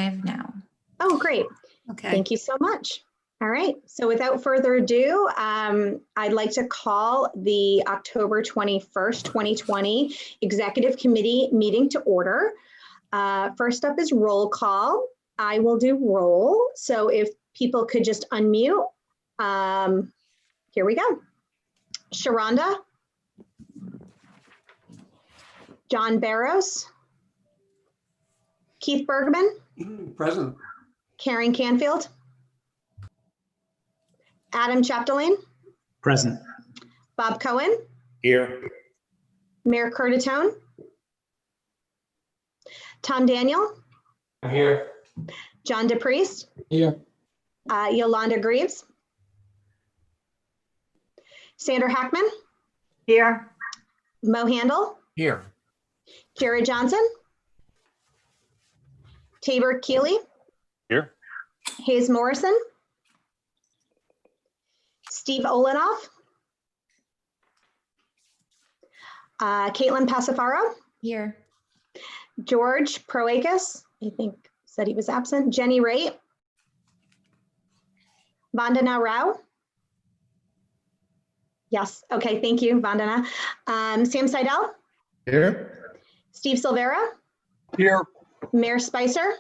Now. Oh, great. Okay. Thank you so much. All right. So without further ado, I'd like to call the October 21st, 2020 Executive Committee meeting to order. First up is roll call. I will do roll. So if people could just unmute. Here we go. Sharonda. John Barros. Keith Bergman. Present. Karen Canfield. Adam Chapdelaine. Present. Bob Cohen. Here. Mayor Curtatone. Tom Daniel. I'm here. John DePriest. Here. Yolanda Greaves. Sandra Hackman. Here. Mo Handel. Here. Jared Johnson. Tabor Keeley. Here. Hayes Morrison. Steve Olenoff. Caitlin Pasafaro. Here. George Proakis, I think said he was absent. Jenny Raitt. Vandana Rao. Yes, okay, thank you, Vandana. Sam Seidel. Here. Steve Silvera. Here. Mayor Spicer.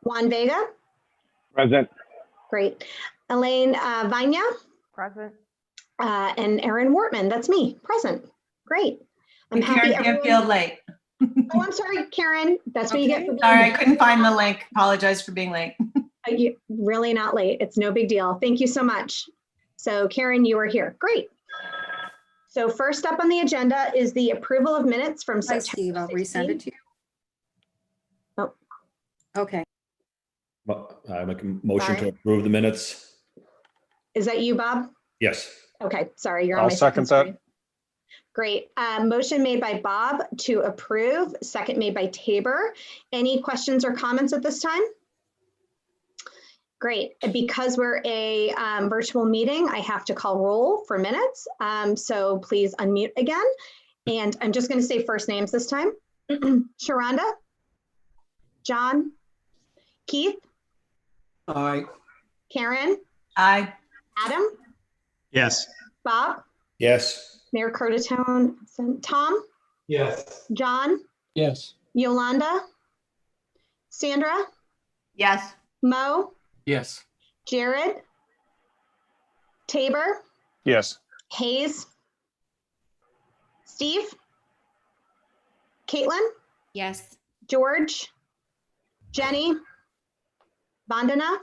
Juan Vega. Present. Great. Elaine Vanya. Present. And Erin Wortman, that's me, present. Great. I'm happy Karen everyone. Canfield late. Oh, I'm sorry, Karen. That's what you get for being Sorry, I here. couldn't find the link. Apologize for being late. You're really not late. It's no big deal. Thank you so much. So Karen, you are here. Great. So first up on the agenda is the approval of minutes from Hi, September Steve. I'll resend it to you. Oh. Okay. I make a motion to Sorry. approve the minutes. Is that you, Bob? Yes. Okay, sorry, you're on I'll my second second that. screen. Great. Motion made by Bob to approve, second made by Tabor. Any questions or comments at this time? Great. Because we're a virtual meeting, I have to call roll for minutes. So please unmute again. And I'm just going to say first names this time. Sharonda, John, Keith, Aye. Karen, Aye. Adam, Yes. Bob, Yes. Mayor Curtatone, Tom, Yes. John, Yes. Yolanda, Sandra, Yes. Mo, Yes. Jared, Tabor, Yes. Hayes, Steve, Caitlin, Yes. George, Jenny, Vandana,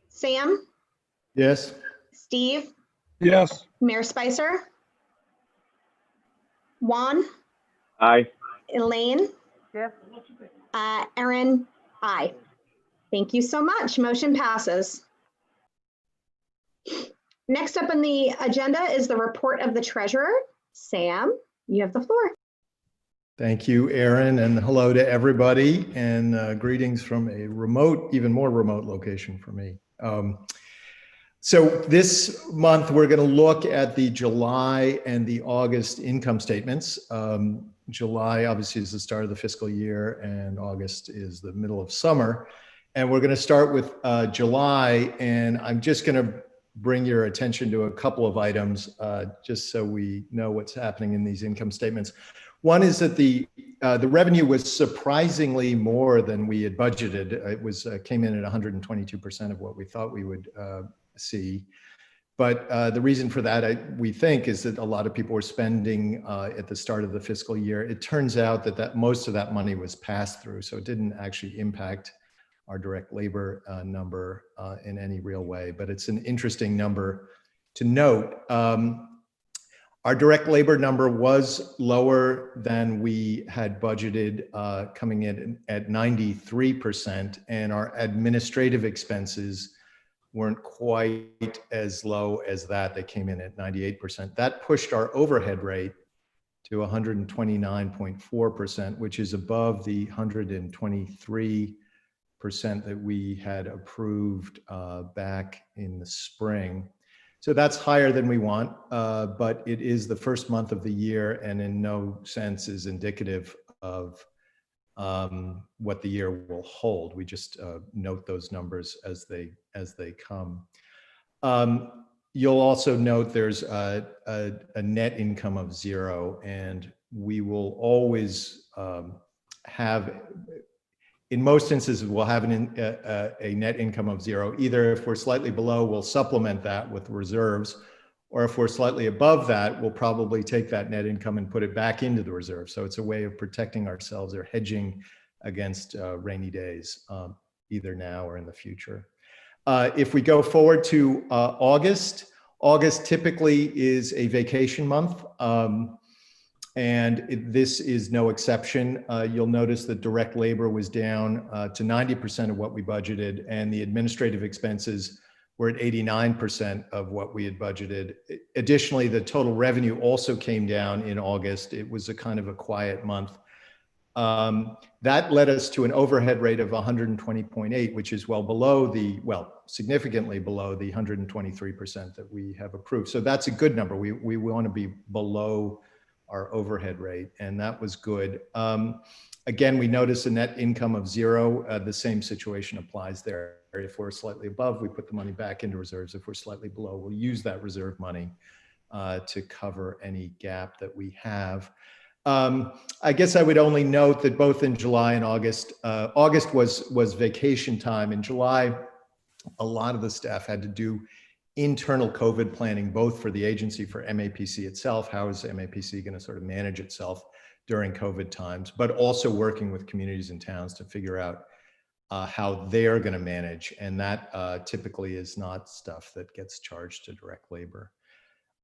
Sam, Yes. Steve, Yes. Mayor Spicer, Juan, Aye. Elaine, Yes. Erin, aye. Thank you so much. Motion passes. Next up on the agenda is the report of the treasurer. Sam, you have the floor. Thank you, Erin, and hello to everybody, and greetings from a remote, even more remote location for me. So this month, we're going to look at the July and the August income statements. July, obviously, is the start of the fiscal year, and August is the middle of summer. And we're going to start with July, and I'm just going to bring your attention to a couple of items, just so we know what's happening in these income statements. One is that the revenue was surprisingly more than we had budgeted. It was came in at 122% of what we thought we would see. But the reason for that, we think, is that a lot of people were spending at the start of the fiscal year. It turns out that most of that money was passed through, so it didn't actually impact our direct labor number in any real way. But it's an interesting number to note. Our direct labor number was lower than we had budgeted, coming in at 93%, and our administrative expenses weren't quite as low as that. They came in at 98%. That pushed our overhead rate to 129.4%, which is above the 123% that we had approved back in the spring. So that's higher than we want, but it is the first month of the year and in no sense is indicative of what the year will hold. We just note those numbers as they come. You'll also note there's a net income of 0, and we will always have, in most instances, we'll have a net income of 0. Either if we're slightly below, we'll supplement that with reserves, or if we're slightly above that, we'll probably take that net income and put it back into the reserve. So it's a way of protecting ourselves or hedging against rainy days, either now or in the future. If we go forward to August typically is a vacation month. This is no exception. You'll notice that direct labor was down to 90% of what we budgeted, and the administrative expenses were at 89% of what we had budgeted. Additionally, the total revenue also came down in August. It was a kind of a quiet month. That led us to an overhead rate of 120.8, which is significantly below the 123% that we have approved. So that's a good number. We want to be below our overhead rate, and that was good. Again, we notice a net income of 0. The same situation applies there. If we're slightly above, we put the money back into reserves. If we're slightly below, we'll use that reserve money to cover any gap that we have. I guess I would only note that both in July and August, August was vacation time. In July, a lot of the staff had to do internal COVID planning, both for the agency, for MAPC itself. How is MAPC going to sort of manage itself during COVID times, but also working with communities and towns to figure out how they're going to manage. And that typically is not stuff that gets charged to direct labor.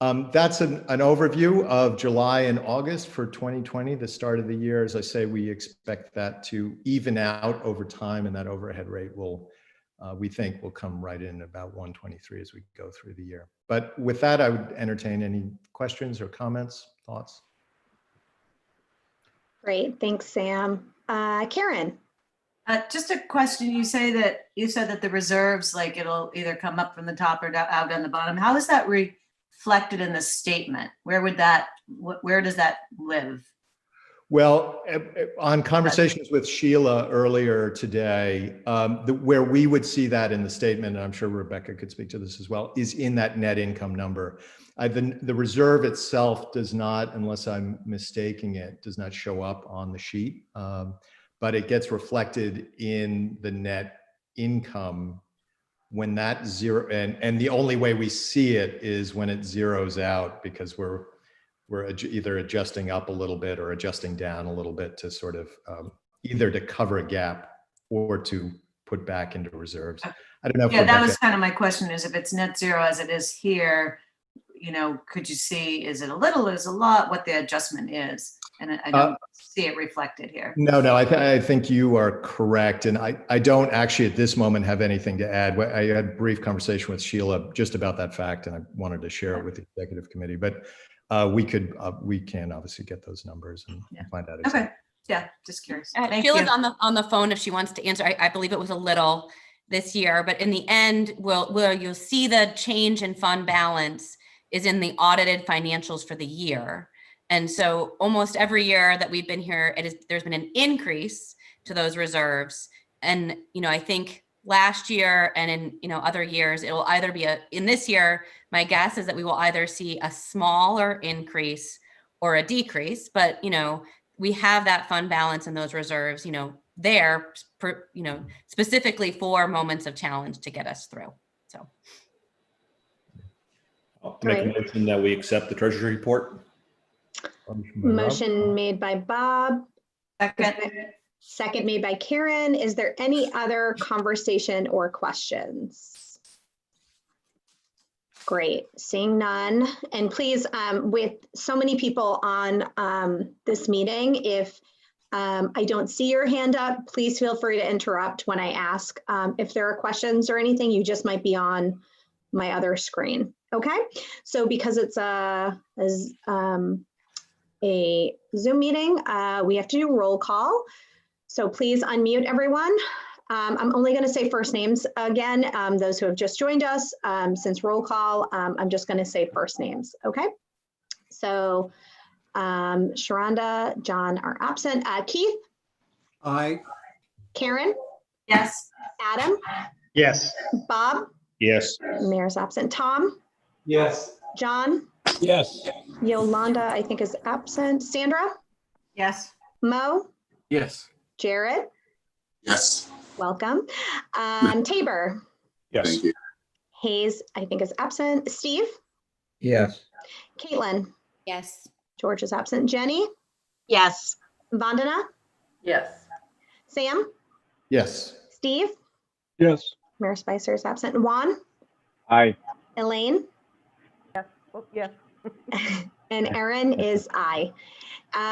That's an overview of July and August for 2020, the start of the year. As I say, we expect that to even out over time, and that overhead rate will, we think, will come right in about 123 as we go through the year. But with that, I would entertain any questions or comments, thoughts. Great, thanks, Sam. Karen. Just a question. You said that the reserves, like it'll either come up from the top or out on the bottom. How is that reflected in the statement? Where does that live? Well, on conversations with Sheila earlier today, where we would see that in the statement, and I'm sure Rebecca could speak to this as well, is in that net income number. The reserve itself does not, unless I'm mistaking it, does not show up on the sheet, but it gets reflected in the net income when that zero, and the only way we see it is when it zeroes out, because we're either adjusting up a little bit or adjusting down a little bit to sort of either to cover a gap or to put back into reserves. I don't know. Yeah, that was kind of my question, is if it's net zero as it is here, could you see, is it a little, is a lot, what the adjustment is? And I don't see it reflected here. No, I think you are correct. And I don't actually at this moment have anything to add. I had a brief conversation with Sheila just about that fact, and I wanted to share it with the executive committee, but we can obviously get those numbers and find out. Exactly. Okay. Yeah, just curious. Sheila's on the phone if she wants to answer. I believe it was a little this year, but in the end, you'll see the change in fund balance is in the audited financials for the year. And so almost every year that we've been here, there's been an increase to those reserves. And, I think last year and in, other years, it will either be in this year, my guess is that we will either see a smaller increase or a decrease, but, we have that fund balance and those reserves, there, specifically for moments of challenge to get us through. So. I'll make a motion that we accept the treasury report. Motion made by Bob. Second made by Karen. Is there any other conversation or questions? Great, seeing none. And please, with so many people on this meeting, if I don't see your hand up, please feel free to interrupt when I ask. If there are questions or anything, you just might be on my other screen. Okay, so because it's a Zoom meeting, we have to do roll call. So please unmute everyone. I'm only going to say first names again, those who have just joined us. Since roll call, I'm just going to say first names. Okay, so Sharonda, John are absent. Keith, Aye. Karen, Yes. Adam, Yes. Bob, Yes. Mayor's absent. Tom, Yes. John, Yes. Yolanda, I think is absent. Sandra, Yes. Mo, Yes. Jared, Yes. welcome. Tabor, Yes. Thank you. Hayes, I think is absent. Steve, Yes. Caitlin, Yes. George is absent. Jenny, Yes. Vandana, Yes. Sam, Yes. Steve, Yes. Mayor Spicer is absent. Juan, Aye. Elaine, Yes. and Erin is aye.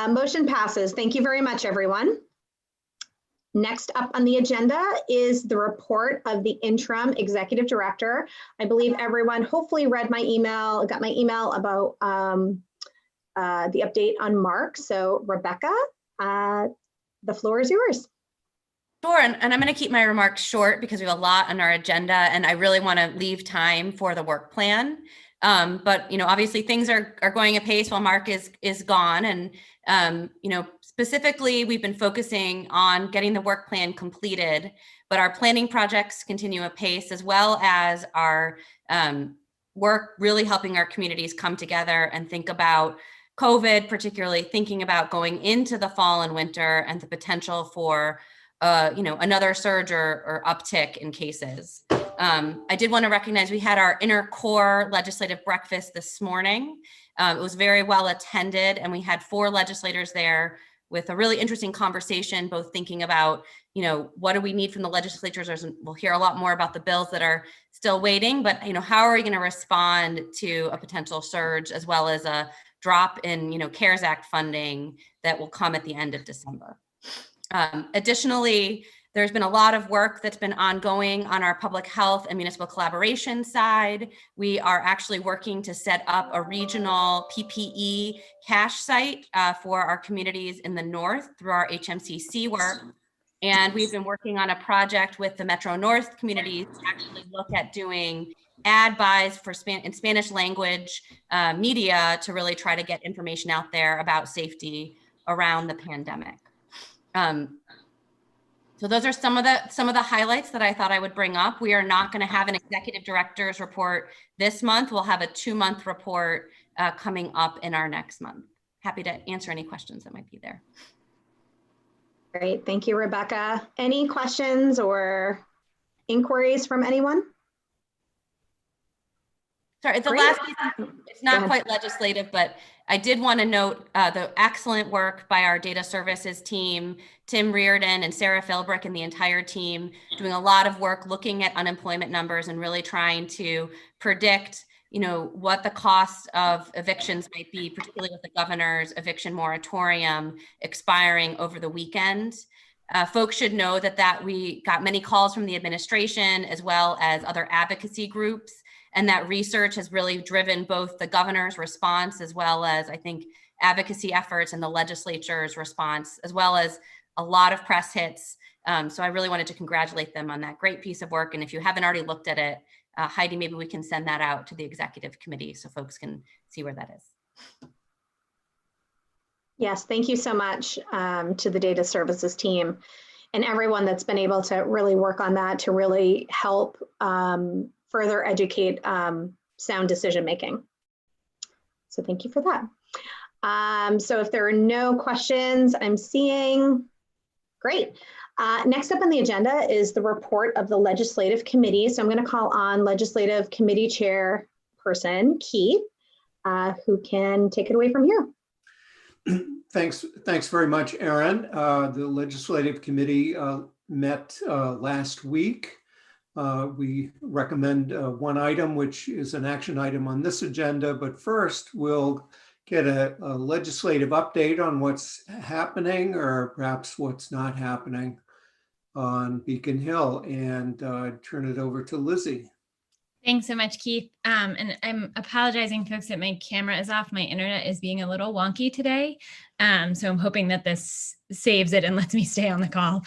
Motion passes. Thank you very much, everyone. Next up on the agenda is the report of the interim executive director. I believe everyone hopefully read my email, got my email about the update on Mark. So Rebecca, the floor is yours. Sure, and I'm going to keep my remarks short because we have a lot on our agenda, and I really want to leave time for the work plan. But obviously things are going apace while Mark is gone, and specifically we've been focusing on getting the work plan completed, but our planning projects continue apace, as well as our work really helping our communities come together and think about COVID, particularly thinking about going into the fall and winter and the potential for another surge or uptick in cases. I did want to recognize we had our inner core legislative breakfast this morning. It was very well attended, and we had 4 legislators there with a really interesting conversation, both thinking about, what do we need from the legislatures? We'll hear a lot more about the bills that are still waiting, but, how are we going to respond to a potential surge, as well as a drop in, CARES Act funding that will come at the end of December. Additionally, there's been a lot of work that's been ongoing on our public health and municipal collaboration side. We are actually working to set up a regional PPE cache site for our communities in the north through our HMCC work. And we've been working on a project with the Metro North communities to actually look at doing ad buys for in Spanish language media to really try to get information out there about safety around the pandemic. So those are some of the highlights that I thought I would bring up. We are not going to have an executive director's report this month. We'll have a 2-month report coming up in our next month. Happy to answer any questions that might be there. Great, thank you, Rebecca. Any questions or inquiries from anyone? Sorry, the Great. last piece, it's Go not ahead. quite legislative, but I did want to note the excellent work by our data services team, Tim Reardon and Sarah Philbrick and the entire team, doing a lot of work looking at unemployment numbers and really trying to predict, what the cost of evictions might be, particularly with the governor's eviction moratorium expiring over the weekend. Folks should know that we got many calls from the administration as well as other advocacy groups, and that research has really driven both the governor's response as well as, I think, advocacy efforts and the legislature's response, as well as a lot of press hits. So I really wanted to congratulate them on that great piece of work. And if you haven't already looked at it, Heidi, maybe we can send that out to the executive committee so folks can see where that is. Yes, thank you so much to the data services team and everyone that's been able to really work on that to really help further educate sound decision making. So thank you for that. So if there are no questions, I'm seeing, great. Next up on the agenda is the report of the legislative committee. So I'm going to call on legislative committee chairperson Keith, who can take it away from here. Thanks very much, Erin. The legislative committee met last week. We recommend one item, which is an action item on this agenda, but first we'll get a legislative update on what's happening or perhaps what's not happening on Beacon Hill, and turn it over to Lizzie. Thanks so much, Keith. And I'm apologizing, folks, that my camera is off. My internet is being a little wonky today. So I'm hoping that this saves it and lets me stay on the call.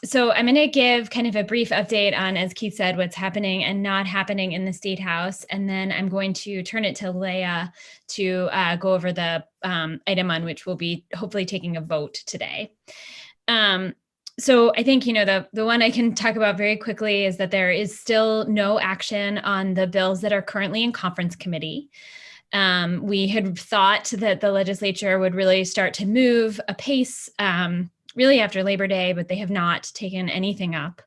So I'm going to give kind of a brief update on, as Keith said, what's happening and not happening in the State House. And then I'm going to turn it to Leah to go over the item on which we'll be hopefully taking a vote today. So I think, the one I can talk about very quickly is that there is still no action on the bills that are currently in conference committee. We had thought that the legislature would really start to move apace really after Labor Day, but they have not taken anything up.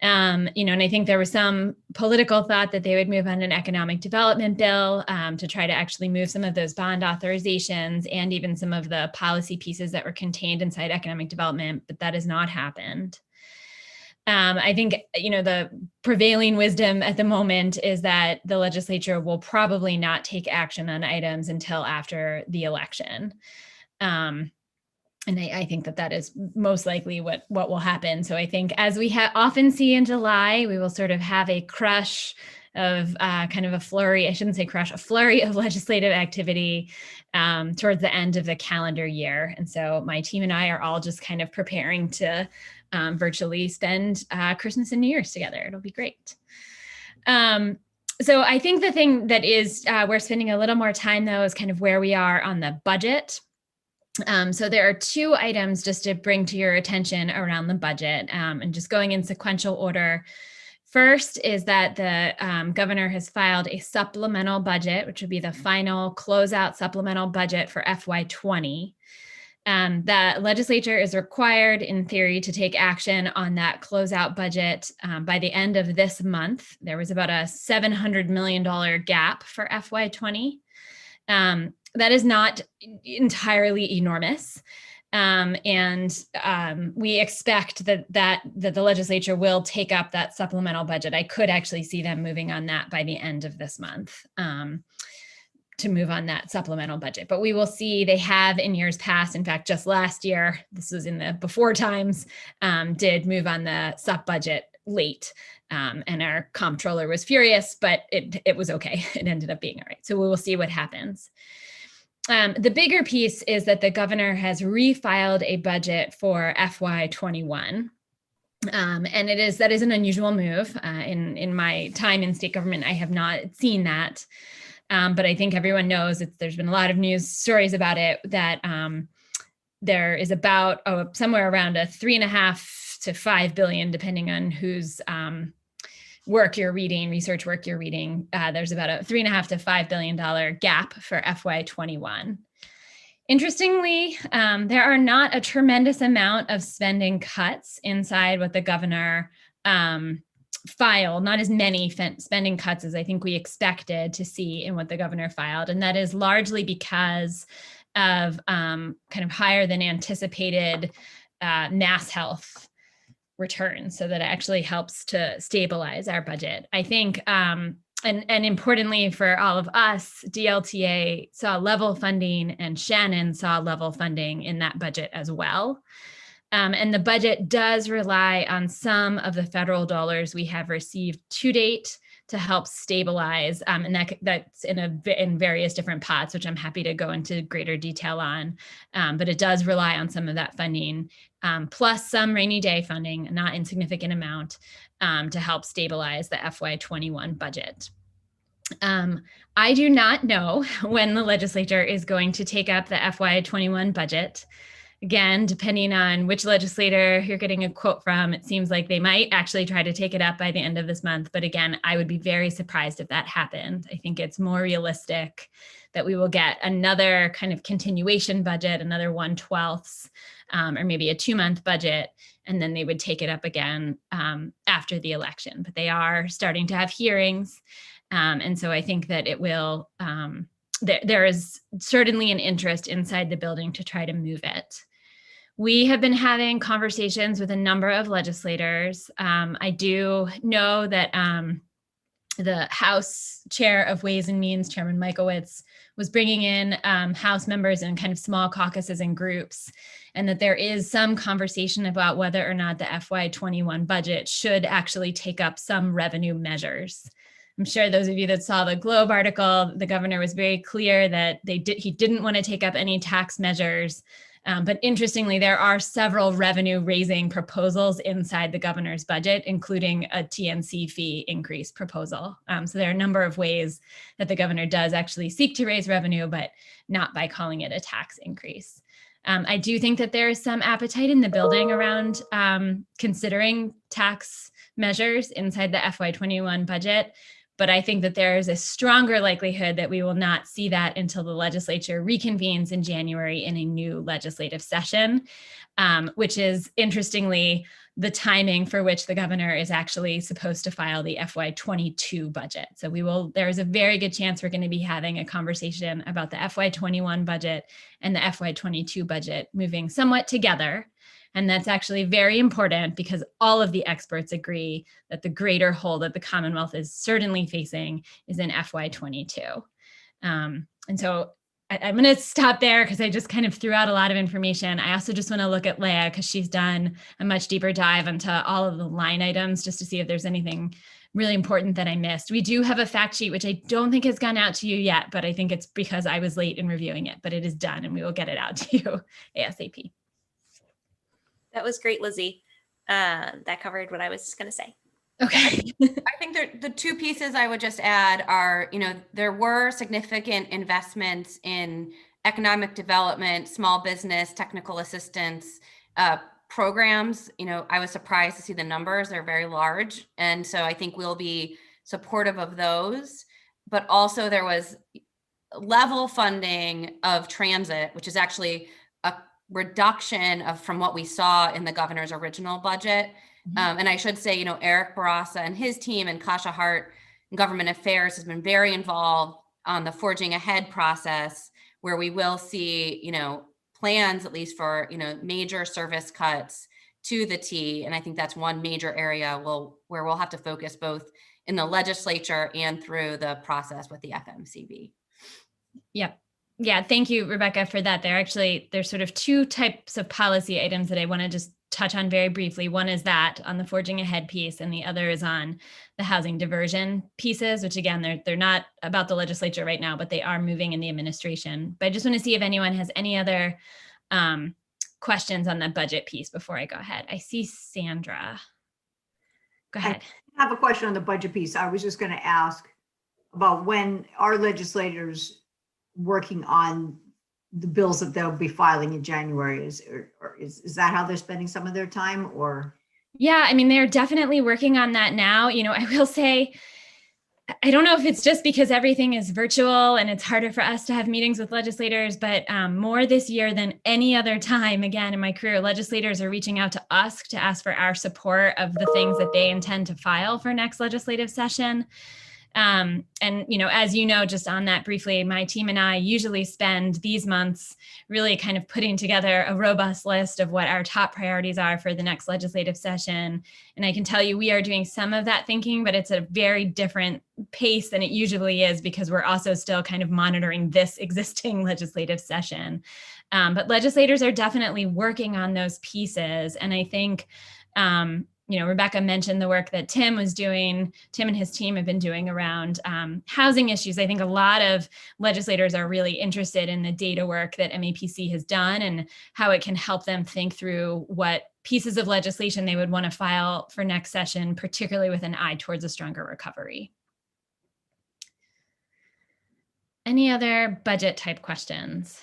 And I think there was some political thought that they would move on an economic development bill to try to actually move some of those bond authorizations and even some of the policy pieces that were contained inside economic development, but that has not happened. I think, the prevailing wisdom at the moment is that the legislature will probably not take action on items until after the election. And I think that is most likely what will happen. So I think, as we often see in July, we will sort of have a crush of kind of a flurry, I shouldn't say crush, a flurry of legislative activity towards the end of the calendar year. And so my team and I are all just kind of preparing to virtually spend Christmas and New Year's together. It'll be great. So I think the thing that is we're spending a little more time, though, is kind of where we are on the budget. So there are two items just to bring to your attention around the budget, and just going in sequential order. First is that the governor has filed a supplemental budget, which would be the final closeout supplemental budget for FY20. The legislature is required, in theory, to take action on that closeout budget by the end of this month. There was about a $700 million gap for FY20. That is not entirely enormous. And we expect that the legislature will take up that supplemental budget. I could actually see them moving on that by the end of this month to move on that supplemental budget. But we will see. They have in years past. In fact, just last year, this was in the before times, did move on the sup budget late. And our comptroller was furious, but it was okay. It ended up being all right. So we will see what happens. The bigger piece is that the governor has refiled a budget for FY21. And that is an unusual move. In my time in state government, I have not seen that. But I think everyone knows there's been a lot of news stories about it, that there is about somewhere around a $3.5 to $5 billion, depending on whose research work you're reading. There's about a $3.5 to $5 billion gap for FY21. Interestingly, there are not a tremendous amount of spending cuts inside what the governor filed, not as many spending cuts as I think we expected to see in what the governor filed. And that is largely because of kind of higher than anticipated mass health returns, so that it actually helps to stabilize our budget. I think, and importantly for all of us, DLTA saw level funding and Shannon saw level funding in that budget as well. And the budget does rely on some of the federal dollars we have received to date to help stabilize, and that's in various different pots, which I'm happy to go into greater detail on. But it does rely on some of that funding, plus some rainy day funding, a not insignificant amount, to help stabilize the FY21 budget. I do not know when the legislature is going to take up the FY21 budget. Again, depending on which legislator you're getting a quote from, it seems like they might actually try to take it up by the end of this month. But again, I would be very surprised if that happened. I think it's more realistic that we will get another kind of continuation budget, another 1/12, or maybe a 2-month budget, and then they would take it up again after the election. But they are starting to have hearings. And so I think that it will, there is certainly an interest inside the building to try to move it. We have been having conversations with a number of legislators. I do know that the House Chair of Ways and Means, Chairman Michaelwitz, was bringing in House members in kind of small caucuses and groups, and that there is some conversation about whether or not the FY21 budget should actually take up some revenue measures. I'm sure those of you that saw the Globe article, the governor was very clear that he didn't want to take up any tax measures, But interestingly, there are several revenue raising proposals inside the governor's budget, including a TNC fee increase proposal. So there are a number of ways that the governor does actually seek to raise revenue, but not by calling it a tax increase. I do think that there is some appetite in the building around considering tax measures inside the FY21 budget. But I think that there is a stronger likelihood that we will not see that until the legislature reconvenes in January in a new legislative session, which is interestingly the timing for which the governor is actually supposed to file the FY22 budget. So there is a very good chance we're going to be having a conversation about the FY21 budget and the FY22 budget moving somewhat together. And that's actually very important because all of the experts agree that the greater hole that the Commonwealth is certainly facing is in FY22. And so I'm going to stop there because I just kind of threw out a lot of information. I also just want to look at Leah because she's done a much deeper dive into all of the line items just to see if there's anything really important that I missed. We do have a fact sheet, which I don't think has gone out to you yet, but I think it's because I was late in reviewing it, but it is done and we will get it out to you ASAP. That was great, Lizzie. That covered what I was going to say. Okay. I think the two pieces I would just add are, there were significant investments in economic development, small business, technical assistance programs. I was surprised to see the numbers. They're very large. And so I think we'll be supportive of those. But also there was level funding of transit, which is actually a reduction from what we saw in the governor's original budget. And I should say, Eric Barassa and his team and Kasha Hart in Government Affairs has been very involved on the Forging Ahead process, where we will see, plans at least for, major service cuts to the T. And I think that's one major area where we'll have to focus both in the legislature and through the process with the FMCB. Yep. Yeah, thank you, Rebecca, for that. There's sort of two types of policy items that I want to just touch on very briefly. One is that on the Forging Ahead piece, and the other is on the housing diversion pieces, which again, they're not about the legislature right now, but they are moving in the administration. But I just want to see if anyone has any other questions on the budget piece before I go ahead. I see Sandra. Go ahead. I have a question on the budget piece. I was just going to ask about when our legislators working on the bills that they'll be filing in January. Is that how they're spending some of their time, or? Yeah, I mean, they're definitely working on that now. I will say, I don't know if it's just because everything is virtual and it's harder for us to have meetings with legislators, but more this year than any other time, again, in my career, legislators are reaching out to us to ask for our support of the things that they intend to file for next legislative session. And, as just on that briefly, my team and I usually spend these months really kind of putting together a robust list of what our top priorities are for the next legislative session. And I can tell you, we are doing some of that thinking, but it's a very different pace than it usually is because we're also still kind of monitoring this existing legislative session. But legislators are definitely working on those pieces. And I think, Rebecca mentioned the work that Tim was doing. Tim and his team have been doing around housing issues. I think a lot of legislators are really interested in the data work that MAPC has done and how it can help them think through what pieces of legislation they would want to file for next session, particularly with an eye towards a stronger recovery. Any other budget type questions?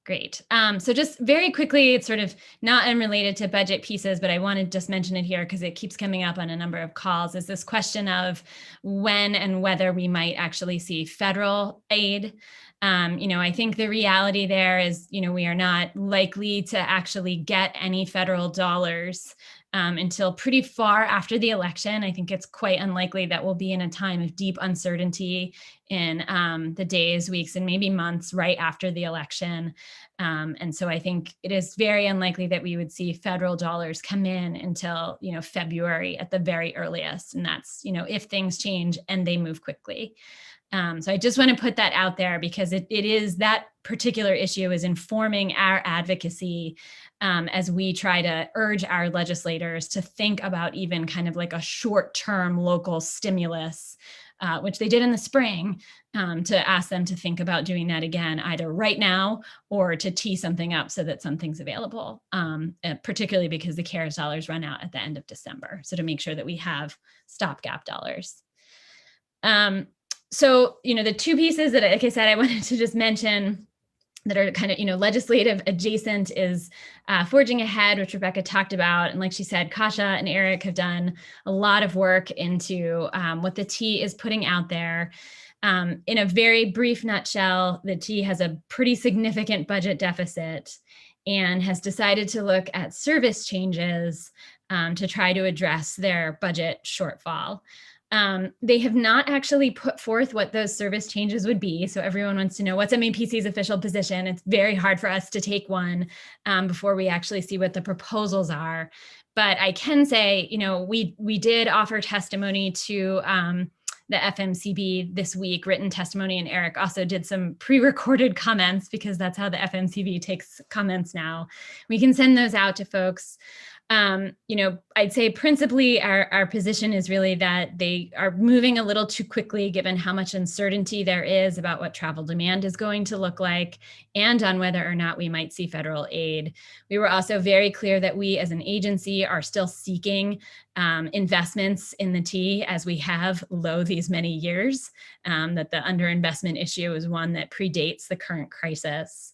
Great. So just very quickly, it's sort of not unrelated to budget pieces, but I want to just mention it here because it keeps coming up on a number of calls, is this question of when and whether we might actually see federal aid. I think the reality there is, we are not likely to actually get any federal dollars until pretty far after the election. I think it's quite unlikely that we'll be in a time of deep uncertainty in the days, weeks, and maybe months right after the election. And so I think it is very unlikely that we would see federal dollars come in until, February at the very earliest. And that's, if things change and they move quickly. So I just want to put that out there because it is that particular issue is informing our advocacy as we try to urge our legislators to think about even kind of like a short-term local stimulus which they did in the spring, to ask them to think about doing that again, either right now or to tee something up so that something's available, particularly because the CARES dollars run out at the end of December. So to make sure that we have stopgap dollars. So, the two pieces that, like I said, I wanted to just mention that are kind of, legislative adjacent is Forging Ahead, which Rebecca talked about. And like she said, Kasha and Eric have done a lot of work into what the T is putting out there. In a very brief nutshell, the T has a pretty significant budget deficit and has decided to look at service changes to try to address their budget shortfall. They have not actually put forth what those service changes would be. So everyone wants to know what's MAPC's official position. It's very hard for us to take one before we actually see what the proposals are. But I can say, we did offer testimony to the FMCB this week, written testimony, and Eric also did some pre-recorded comments because that's how the FMCB takes comments now. We can send those out to folks. I'd say principally our position is really that they are moving a little too quickly given how much uncertainty there is about what travel demand is going to look like and on whether or not we might see federal aid. We were also very clear that we as an agency are still seeking investments in the T as we have these many years, that the underinvestment issue is one that predates the current crisis.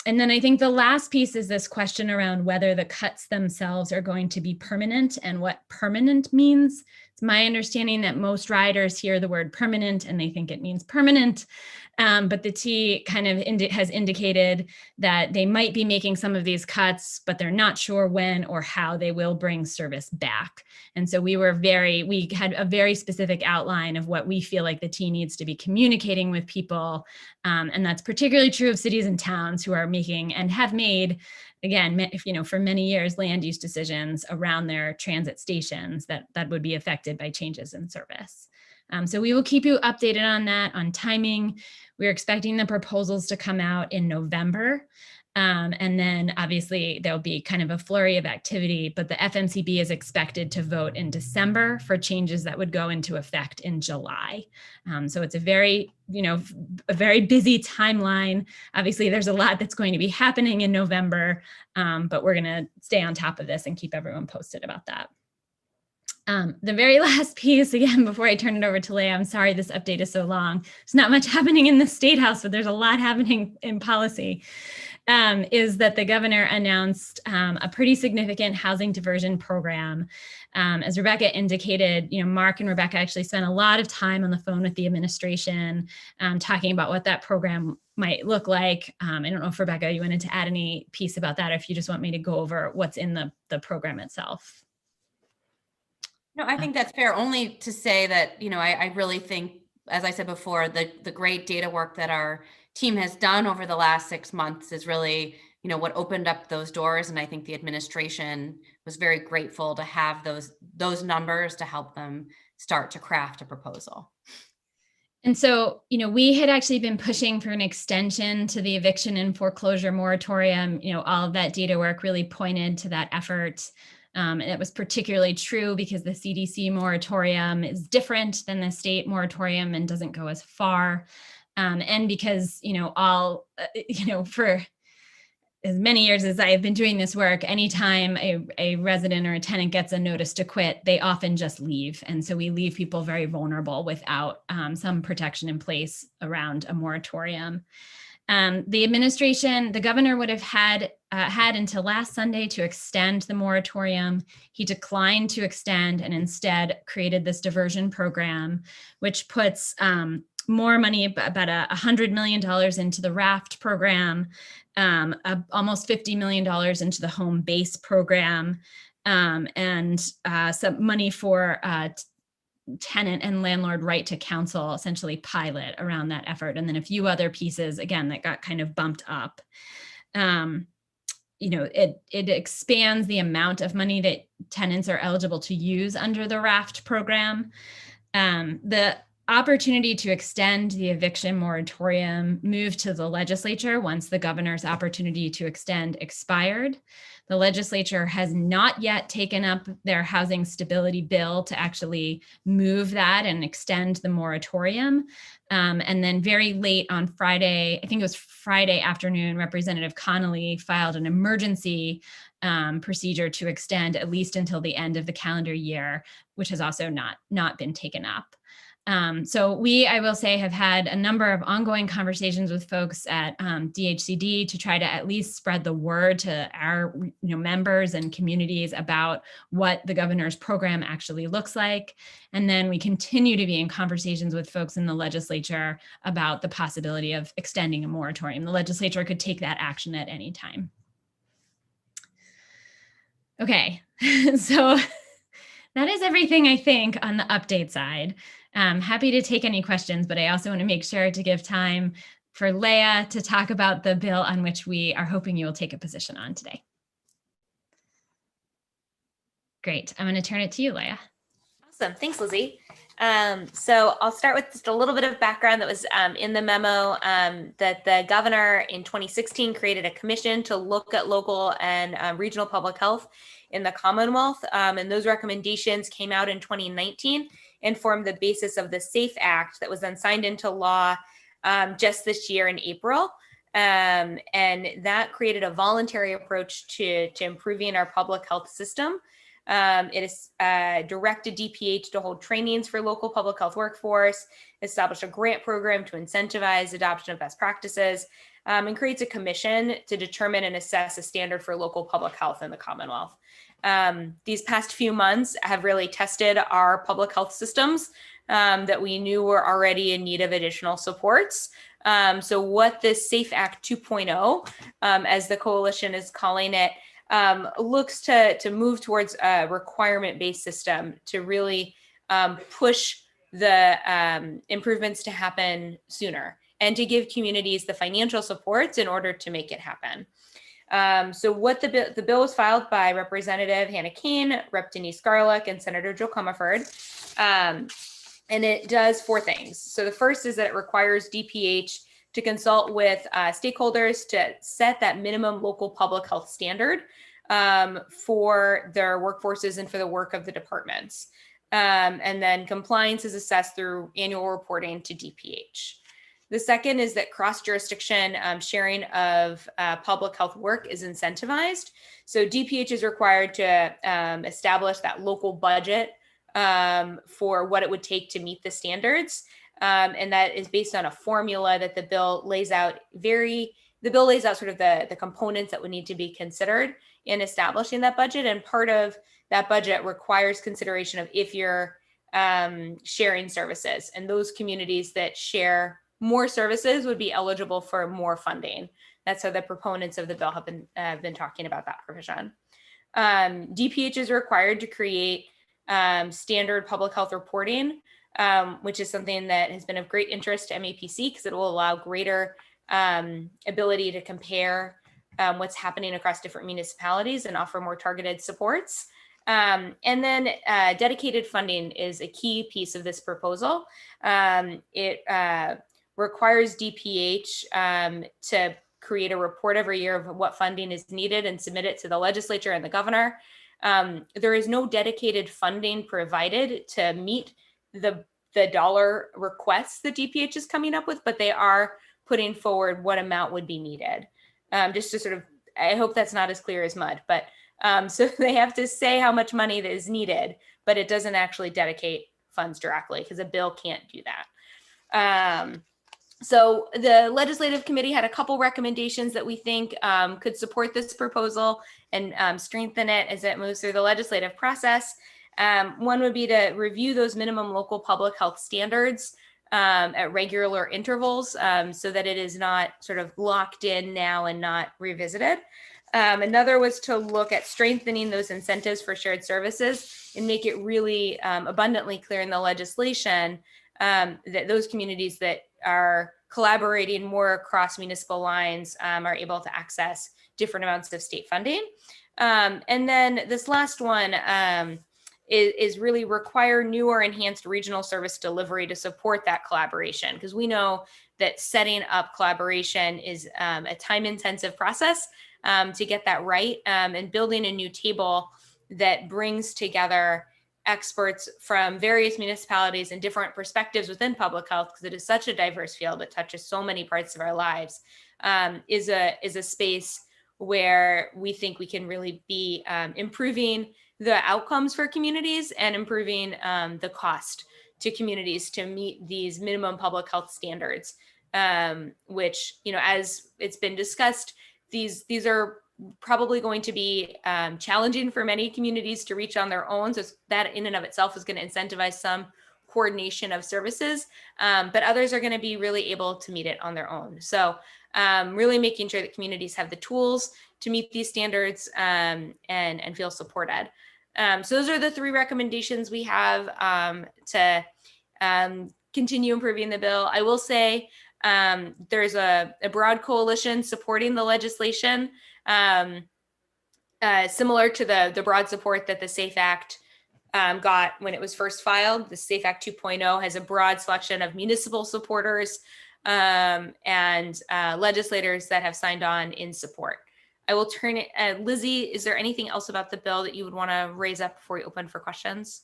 And then I think the last piece is this question around whether the cuts themselves are going to be permanent and what permanent means. It's my understanding that most riders hear the word permanent and they think it means permanent. But the T kind of has indicated that they might be making some of these cuts, but they're not sure when or how they will bring service back. And so we had a very specific outline of what we feel like the T needs to be communicating with people. And that's particularly true of cities and towns who are making and have made, again, for many years, land use decisions around their transit stations that would be affected by changes in service. So we will keep you updated on that, on timing. We're expecting the proposals to come out in November. And then obviously there'll be kind of a flurry of activity, but the FMCB is expected to vote in December for changes that would go into effect in July. So it's a very busy timeline. Obviously there's a lot that's going to be happening in November, but we're going to stay on top of this and keep everyone posted about that. The very last piece, again, before I turn it over to Leah, I'm sorry this update is so long. There's not much happening in the State House, but there's a lot happening in policy, is that the governor announced a pretty significant housing diversion program. As Rebecca indicated, Mark and Rebecca actually spent a lot of time on the phone with the administration talking about what that program might look like. I don't know if Rebecca, you wanted to add any piece about that, or if you just want me to go over what's in the program itself. No, I think that's fair, only to say that, I really think, as I said before, the great data work that our team has done over the last 6 months is really, what opened up those doors. And I think the administration was very grateful to have those numbers to help them start to craft a proposal. And so, we had actually been pushing for an extension to the eviction and foreclosure moratorium. All of that data work really pointed to that effort. And it was particularly true because the CDC moratorium is different than the state moratorium and doesn't go as far. And because, for as many years as I have been doing this work, anytime a resident or a tenant gets a notice to quit, they often just leave. And so we leave people very vulnerable without some protection in place around a moratorium. The administration, the governor would have had until last Sunday to extend the moratorium. He declined to extend and instead created this diversion program, which puts more money, about $100 million into the RAFT program, almost $50 million into the home base program, and some money for tenant and landlord right to counsel, essentially pilot around that effort. And then a few other pieces, again, that got kind of bumped up. It expands the amount of money that tenants are eligible to use under the RAFT program. The opportunity to extend the eviction moratorium moved to the legislature once the governor's opportunity to extend expired. The legislature has not yet taken up their housing stability bill to actually move that and extend the moratorium. And then very late on Friday, I think it was Friday afternoon, Representative Connolly filed an emergency procedure to extend at least until the end of the calendar year, which has also not been taken up. So I will say, have had a number of ongoing conversations with folks at DHCD to try to at least spread the word to our members and communities about what the governor's program actually looks like. And then we continue to be in conversations with folks in the legislature about the possibility of extending a moratorium. The legislature could take that action at any time. Okay, so that is everything, I think, on the update side. I'm happy to take any questions, but I also want to make sure to give time for Leah to talk about the bill on which we are hoping you will take a position on today. Great. I'm going to turn it to you, Leah. Awesome. Thanks, Lizzie. So I'll start with just a little bit of background that was in the memo that the governor in 2016 created a commission to look at local and regional public health in the Commonwealth. And those recommendations came out in 2019 and formed the basis of the SAFE Act that was then signed into law just this year in April. And that created a voluntary approach to improving our public health system. It is directed DPH to hold trainings for local public health workforce, establish a grant program to incentivize adoption of best practices, and creates a commission to determine and assess a standard for local public health in the Commonwealth. These past few months have really tested our public health systems that we knew were already in need of additional supports. So what this SAFE Act 2.0, as the coalition is calling it, looks to move towards a requirement-based system to really push the improvements to happen sooner and to give communities the financial supports in order to make it happen. So what the bill was filed by Representative Hannah Kane, Rep. Denise Garlick, and Senator Joe Comerford. And it does four things. So the first is that it requires DPH to consult with stakeholders to set that minimum local public health standard for their workforces and for the work of the departments. And then compliance is assessed through annual reporting to DPH. The second is that cross-jurisdiction sharing of public health work is incentivized. So DPH is required to establish that local budget for what it would take to meet the standards. And that is based on a formula that the bill lays out sort of the components that would need to be considered in establishing that budget. And part of that budget requires consideration of if you're sharing services, and those communities that share more services would be eligible for more funding. That's how the proponents of the bill have been talking about that provision. DPH is required to create standard public health reporting, which is something that has been of great interest to MAPC because it will allow greater ability to compare what's happening across different municipalities and offer more targeted supports. And then dedicated funding is a key piece of this proposal. It requires DPH to create a report every year of what funding is needed and submit it to the legislature and the governor. There is no dedicated funding provided to meet the dollar requests that DPH is coming up with, but they are putting forward what amount would be needed. Just to sort of, I hope that's not as clear as mud, but so they have to say how much money that is needed, but it doesn't actually dedicate funds directly because a bill can't do that. So the legislative committee had a couple recommendations that we think could support this proposal and strengthen it as it moves through the legislative process. One would be to review those minimum local public health standards at regular intervals so that it is not sort of locked in now and not revisited. Another was to look at strengthening those incentives for shared services and make it really abundantly clear in the legislation that those communities that are collaborating more across municipal lines are able to access different amounts of state funding. And then this last one is really require new or enhanced regional service delivery to support that collaboration. Because we know that setting up collaboration is a time-intensive process to get that right, and building a new table that brings together experts from various municipalities and different perspectives within public health, because it is such a diverse field that touches so many parts of our lives, is a space where we think we can really be improving the outcomes for communities and improving the cost to communities to meet these minimum public health standards, which, as it's been discussed, these are probably going to be challenging for many communities to reach on their own. So that in and of itself is going to incentivize some coordination of services, but others are going to be really able to meet it on their own. So really making sure that communities have the tools to meet these standards and feel supported. So those are the 3 recommendations we have to continue improving the bill. I will say there's a broad coalition supporting the legislation, similar to the broad support that the SAFE Act got when it was first filed. The SAFE Act 2.0 has a broad selection of municipal supporters and legislators that have signed on in support. I will turn it, Lizzie, is there anything else about the bill that you would want to raise up before we open for questions?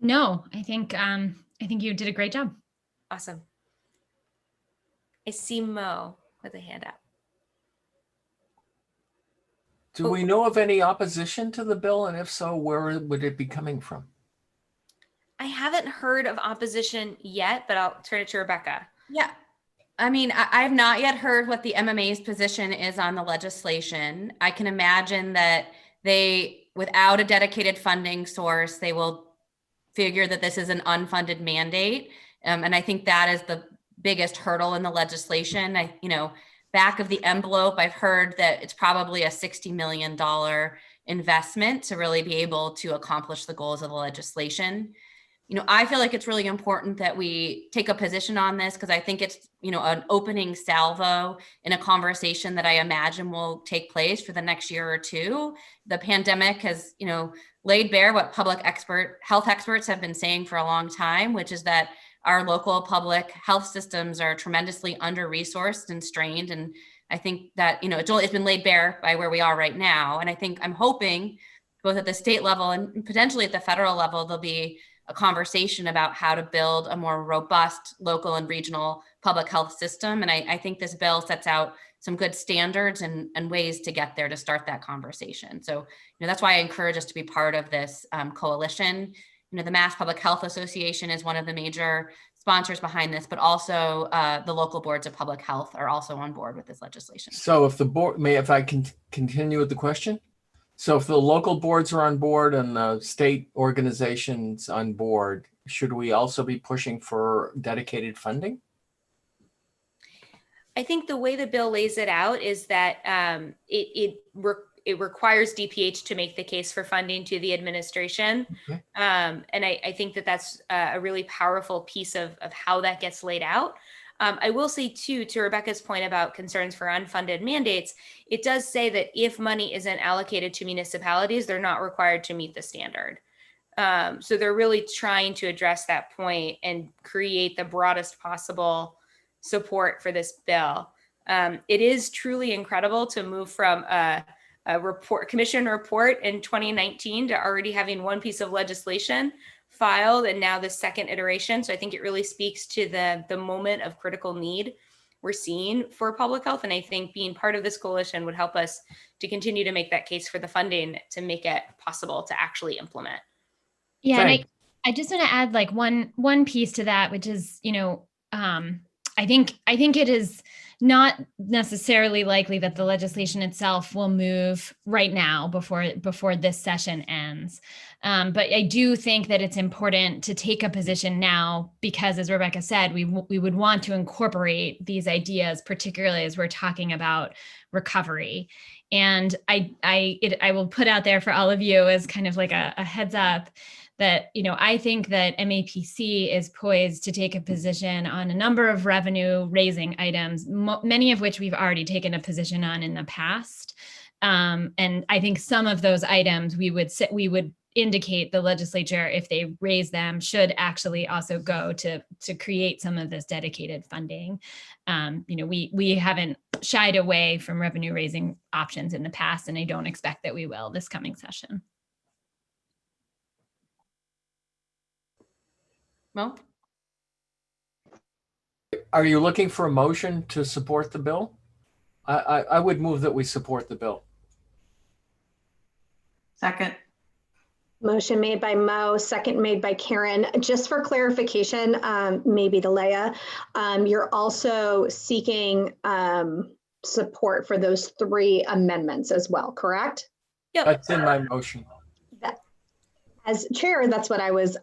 No, I think you did a great job. Awesome. I see Mo with a hand up. Do we know of any opposition to the bill? And if so, where would it be coming from? I haven't heard of opposition yet, but I'll turn it to Rebecca. Yeah. I mean, I've not yet heard what the MMA's position is on the legislation. I can imagine that without a dedicated funding source, they will figure that this is an unfunded mandate. And I think that is the biggest hurdle in the legislation. Back of the envelope, I've heard that it's probably a $60 million investment to really be able to accomplish the goals of the legislation. I feel like it's really important that we take a position on this because I think it's, an opening salvo in a conversation that I imagine will take place for the next year or two. The pandemic has, laid bare what health experts have been saying for a long time, which is that our local public health systems are tremendously under-resourced and strained. And I think that, it's been laid bare by where we are right now. And I'm hoping both at the state level and potentially at the federal level, there'll be a conversation about how to build a more robust local and regional public health system. And I think this bill sets out some good standards and ways to get there to start that conversation. So, that's why I encourage us to be part of this coalition. The Mass Public Health Association is one of the major sponsors behind this, but also the local boards of public health are also on board with this legislation. So if the board, if I can continue with the question? So if the local boards are on board and the state organizations on board, should we also be pushing for dedicated funding? I think the way the bill lays it out is that it requires DPH to make the case for funding to the administration. Okay. And I think that that's a really powerful piece of how that gets laid out. I will say too, to Rebecca's point about concerns for unfunded mandates, it does say that if money isn't allocated to municipalities, they're not required to meet the standard. So they're really trying to address that point and create the broadest possible support for this bill. It is truly incredible to move from a commission report in 2019 to already having one piece of legislation filed and now the second iteration. So I think it really speaks to the moment of critical need we're seeing for public health. And I think being part of this coalition would help us to continue to make that case for the funding to make it possible to actually implement. Yeah, and I just want to add like one piece to that, which is, I think it is not necessarily likely that the legislation itself will move right now before this session ends. But I do think that it's important to take a position now because, as Rebecca said, we would want to incorporate these ideas, particularly as we're talking about recovery. And I will put out there for all of you as kind of like a heads up that, I think that MAPC is poised to take a position on a number of revenue raising items, many of which we've already taken a position on in the past. And I think some of those items we would indicate the legislature, if they raise them, should actually also go to create some of this dedicated funding. We haven't shied away from revenue raising options in the past, and I don't expect that we will this coming session. Mo? Are you looking for a motion to support the bill? I would move that we support the bill. Second. Motion made by Mo, second made by Karen. Just for clarification, maybe to Leah, you're also seeking support for those 3 amendments as well, correct? Yep. That's in my motion. As chair, that's what I was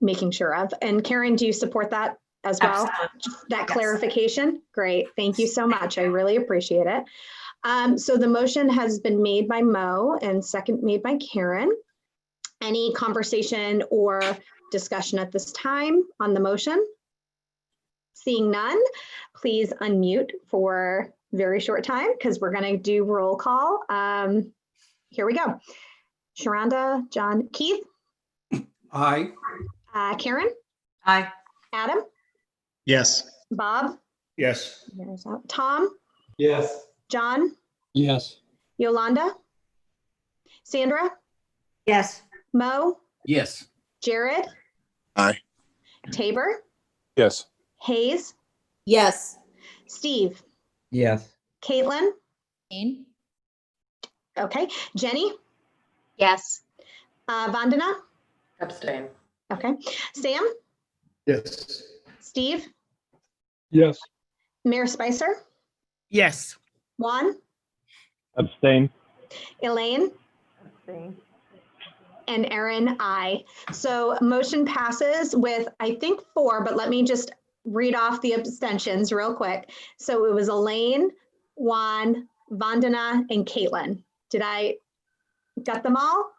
making sure of. And Karen, do you support that as well? Absolutely. Just that Yes. clarification? Great. Thank you so much. I really appreciate it. So the motion has been made by Mo and second made by Karen. Any conversation or discussion at this time on the motion? Seeing none, please unmute for a very short time because we're going to do roll call. Here we go. Sharonda, John, Keith, Aye. Karen, Aye. Adam, Yes. Bob, Yes. there's Tom, Yes. John, Yes. Yolanda, Sandra, Yes. Mo, Yes. Jared, Aye. Tabor, Yes. Hayes, Yes. Steve, Yes. Caitlin, okay, Jenny, Yes. Vandana, Abstain. okay, Sam, Yes. Steve, Yes. Mayor Spicer, Yes. Juan, Abstain. Elaine, Abstain. and Erin, aye. So motion passes with, I think, 4, but let me just read off the abstentions real quick. So it was Elaine, Juan, Vandana, and Caitlin. Did I got them all?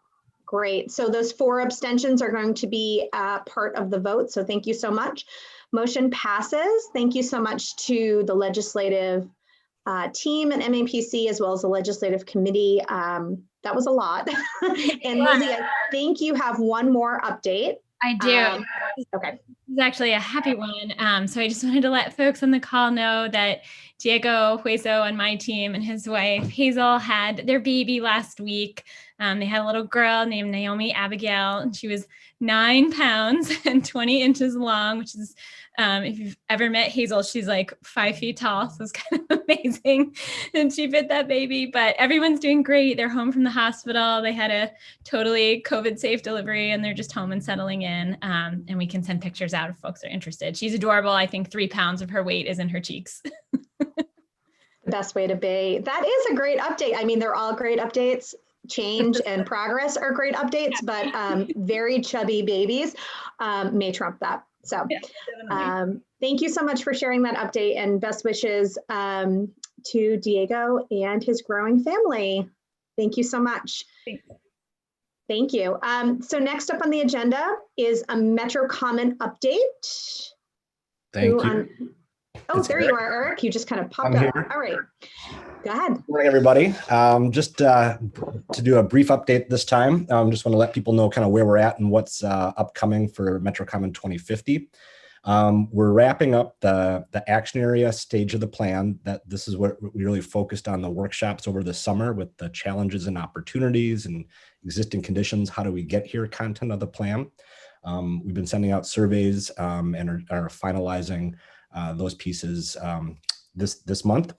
Great. So those 4 abstentions are going to be part of the vote. So thank you so much. Motion passes. Thank you so much to the legislative team and MAPC, as well as the legislative committee. That was a lot. And Lizzie, I think you have one more update. I do. Okay. This is actually a happy one. So I just wanted to let folks on the call know that Diego Hueso on my team and his wife Hazel had their baby last week. They had a little girl named Naomi Abigail, and she was 9 pounds and 20 inches long, which is, if you've ever met Hazel, she's like 5 feet tall. So it's kind of amazing. And she fit that baby, but everyone's doing great. They're home from the hospital. They had a totally COVID safe delivery and they're just home and settling in. And we can send pictures out if folks are interested. She's adorable. I think 3 pounds of her weight is in her cheeks. The best way to be. That is a great update. I mean, they're all great updates. Change and progress are great updates, but very chubby babies may trump that. So thank you so much for sharing that update, and best wishes to Diego and his growing family. Thank you so much. Thank you. So next up on the agenda is a Metro comment update. Thank you. Oh, there you are, Eric. You just kind of popped I'm up. here. All right. Go ahead. Good morning, everybody. Just to do a brief update this time, just want to let people know kind of where we're at and what's upcoming for MetroCommon 2050. We're wrapping up the action area stage of the plan. That this is what we really focused on the workshops over the summer with the challenges and opportunities and existing conditions. How do we get here content of the plan? We've been sending out surveys and are finalizing those pieces this month.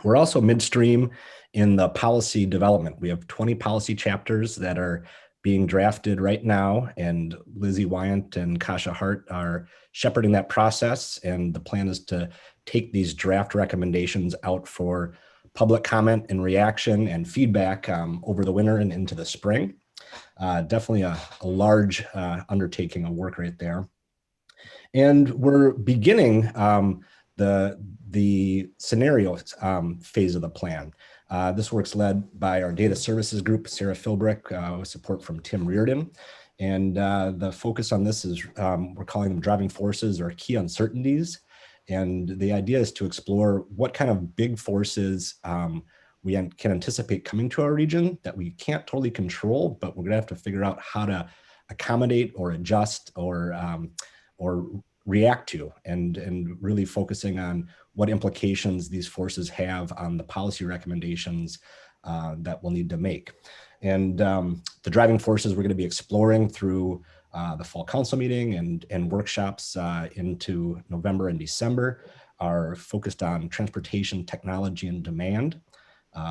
We're also midstream in the policy development. We have 20 policy chapters that are being drafted right now, and Lizzie Wyant and Kasha Hart are shepherding that process. And the plan is to take these draft recommendations out for public comment and reaction and feedback over the winter and into the spring. Definitely a large undertaking of work right there. And we're beginning the scenario phase of the plan. This work's led by our data services group, Sarah Philbrick, with support from Tim Reardon. And the focus on this is we're calling them driving forces or key uncertainties. And the idea is to explore what kind of big forces we can anticipate coming to our region that we can't totally control, but we're going to have to figure out how to accommodate or adjust or react to, and really focusing on what implications these forces have on the policy recommendations that we'll need to make. And the driving forces we're going to be exploring through the fall council meeting and workshops into November and December are focused on transportation technology and demand,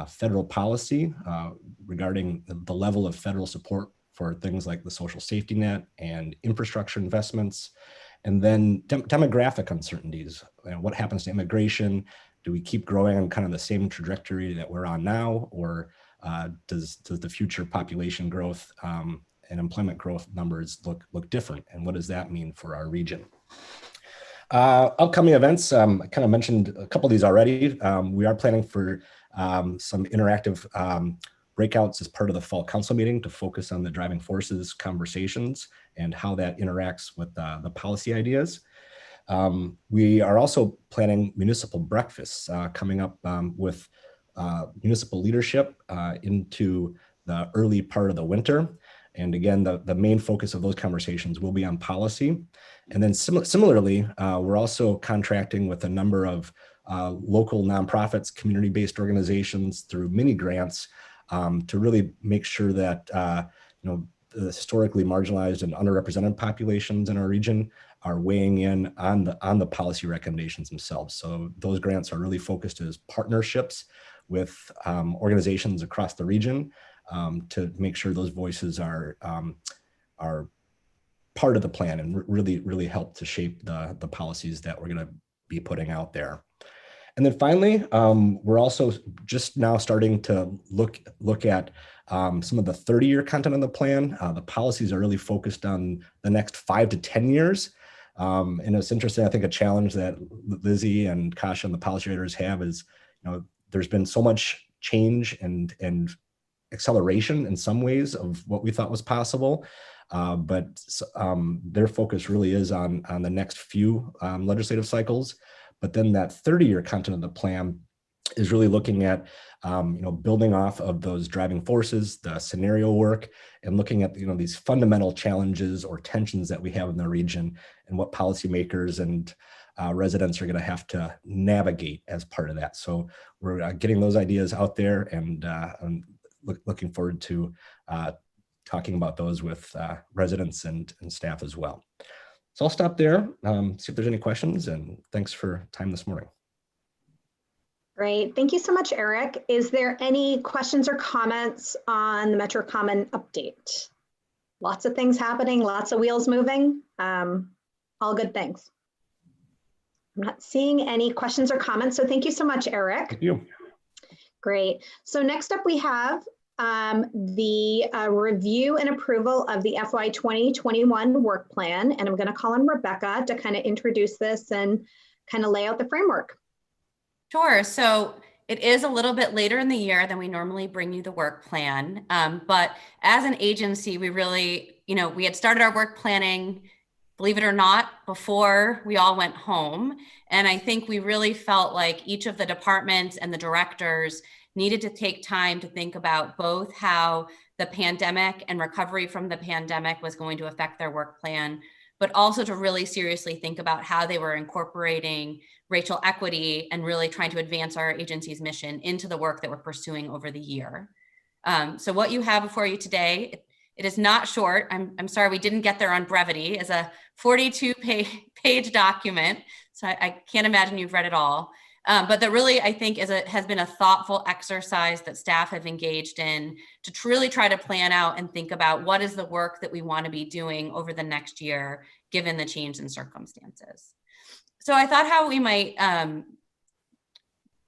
federal policy regarding the level of federal support for things like the social safety net and infrastructure investments, and then demographic uncertainties. What happens to immigration? Do we keep growing on kind of the same trajectory that we're on now, or does the future population growth and employment growth numbers look different? And what does that mean for our region? Upcoming events, I kind of mentioned a couple of these already. We are planning for some interactive breakouts as part of the fall council meeting to focus on the driving forces conversations and how that interacts with the policy ideas. We are also planning municipal breakfasts coming up with municipal leadership into the early part of the winter. And again, the main focus of those conversations will be on policy. And then similarly, we're also contracting with a number of local nonprofits, community-based organizations through mini grants to really make sure that the historically marginalized and underrepresented populations in our region are weighing in on the policy recommendations themselves. So those grants are really focused as partnerships with organizations across the region to make sure those voices are part of the plan and really help to shape the policies that we're going to be putting out there. And then finally, we're also just now starting to look at some of the 30-year content of the plan. The policies are really focused on the next 5 to 10 years. And it's interesting, I think a challenge that Lizzie and Kasha and the policy writers have is, there's been so much change and acceleration in some ways of what we thought was possible. But their focus really is on the next few legislative cycles. But then that 30-year content of the plan is really looking at building off of those driving forces, the scenario work, and looking at these fundamental challenges or tensions that we have in the region and what policymakers and residents are going to have to navigate as part of that. So we're getting those ideas out there, and I'm looking forward to talking about those with residents and staff as well. So I'll stop there, see if there's any questions, and thanks for time this morning. Great. Thank you so much, Eric. Is there any questions or comments on the Metro Common update? Lots of things happening, lots of wheels moving, all good things. I'm not seeing any questions or comments, so thank you so much, Eric. Thank you. Great. So next up we have the review and approval of the FY 2021 work plan. And I'm going to call on Rebecca to kind of introduce this and kind of lay out the framework. Sure. So it is a little bit later in the year than we normally bring you the work plan. But as an agency, we really, we had started our work planning, believe it or not, before we all went home. And I think we really felt like each of the departments and the directors needed to take time to think about both how the pandemic and recovery from the pandemic was going to affect their work plan, but also to really seriously think about how they were incorporating racial equity and really trying to advance our agency's mission into the work that we're pursuing over the year. So what you have before you today, it is not short. I'm sorry we didn't get there on brevity. It's a 42-page document, so I can't imagine you've read it all. But that really, I think, has been a thoughtful exercise that staff have engaged in to really try to plan out and think about what is the work that we want to be doing over the next year, given the change in circumstances. So I thought how we might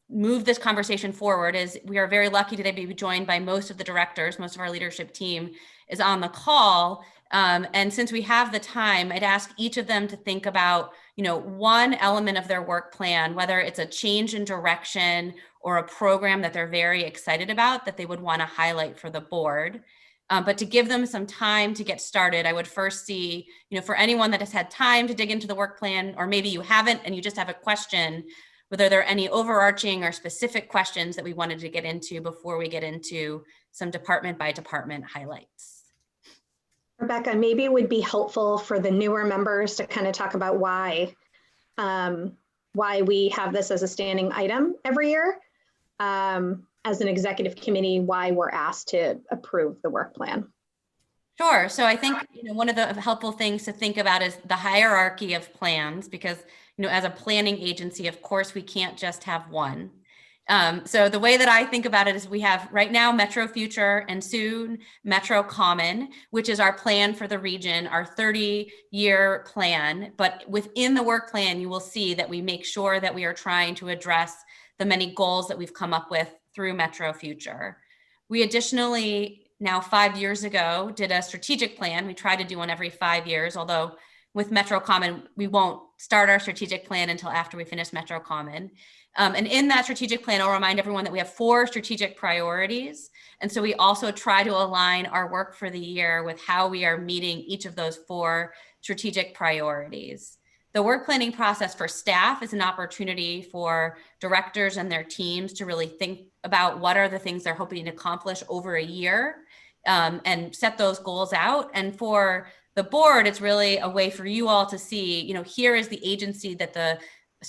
move this conversation forward is we are very lucky today to be joined by most of the directors. Most of our leadership team is on the call. And since we have the time, I'd ask each of them to think about, one element of their work plan, whether it's a change in direction or a program that they're very excited about that they would want to highlight for the board. But to give them some time to get started, I would first see, for anyone that has had time to dig into the work plan, or maybe you haven't and you just have a question, whether there are any overarching or specific questions that we wanted to get into before we get into some department by department highlights. Rebecca, maybe it would be helpful for the newer members to kind of talk about why we have this as a standing item every year. As an executive committee, why we're asked to approve the work plan. Sure. So I think, one of the helpful things to think about is the hierarchy of plans, because, as a planning agency, of course, we can't just have one. So the way that I think about it is we have right now Metro Future and soon Metro Common, which is our plan for the region, our 30-year plan. But within the work plan, you will see that we make sure that we are trying to address the many goals that we've come up with through Metro Future. We additionally, now 5 years ago, did a strategic plan. We try to do one every 5 years, although with Metro Common, we won't start our strategic plan until after we finish Metro Common. And in that strategic plan, I'll remind everyone that we have 4 strategic priorities. And so we also try to align our work for the year with how we are meeting each of those 4 strategic priorities. The work planning process for staff is an opportunity for directors and their teams to really think about what are the things they're hoping to accomplish over a year, and set those goals out. And for the board, it's really a way for you all to see, here is the agency